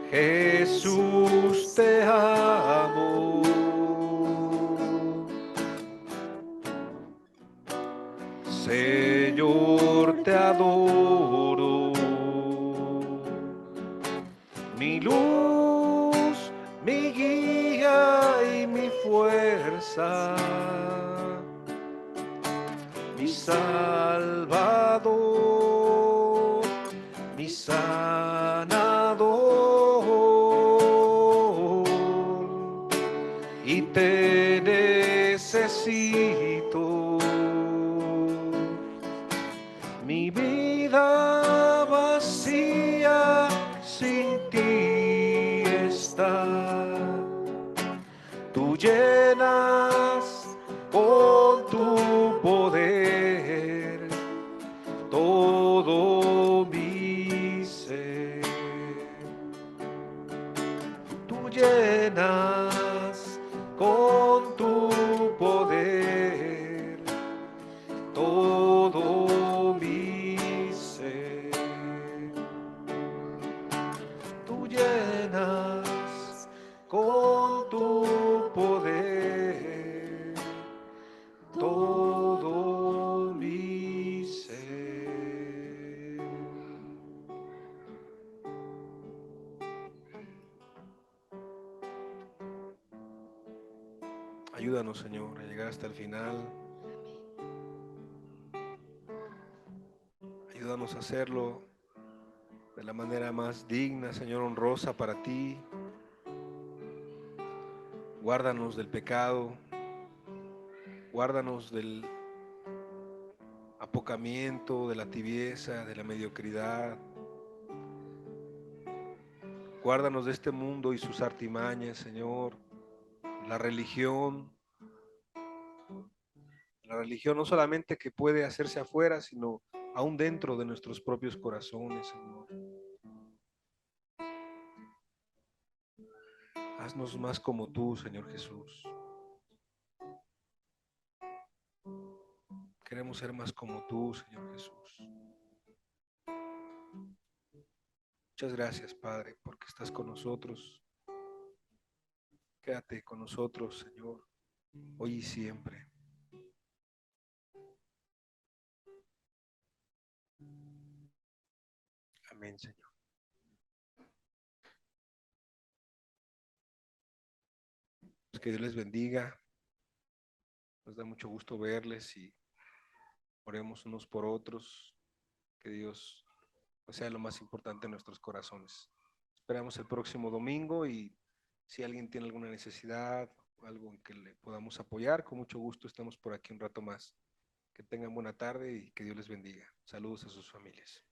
Jesús, te amo. Señor, te adoro. Mi luz, mi guía y mi fuerza. Mi Salvador, mi sanador, y te necesito. Mi vida vacía sin ti está. Tú llenas con tu poder todo mi ser. Tú llenas con tu poder todo mi ser. Tú llenas con tu poder todo mi ser. Ayúdanos, Señor, a llegar hasta el final. Ayúdanos a hacerlo de la manera más digna, Señor, honrosa para ti. Guárdanos del pecado, guárdanos del apocamiento, de la tibieza, de la mediocridad. Guárdanos de este mundo y sus artimañas, Señor. La religión no solamente que puede hacerse afuera, sino aún dentro de nuestros propios corazones, Señor. Haznos más como tú, Señor Jesús. Queremos ser más como tú, Señor Jesús. Muchas gracias, Padre, porque estás con nosotros. Quédate con nosotros, Señor, hoy y siempre. Amén, Señor. Pues que Dios les bendiga. Nos da mucho gusto verles y oremos unos por otros. Que Dios pues, sea lo más importante en nuestros corazones. Esperamos el próximo domingo y si alguien tiene alguna necesidad, algo en que le podamos apoyar, con mucho gusto estamos por aquí un rato más. Que tengan buena tarde y que Dios les bendiga. Saludos a sus familias.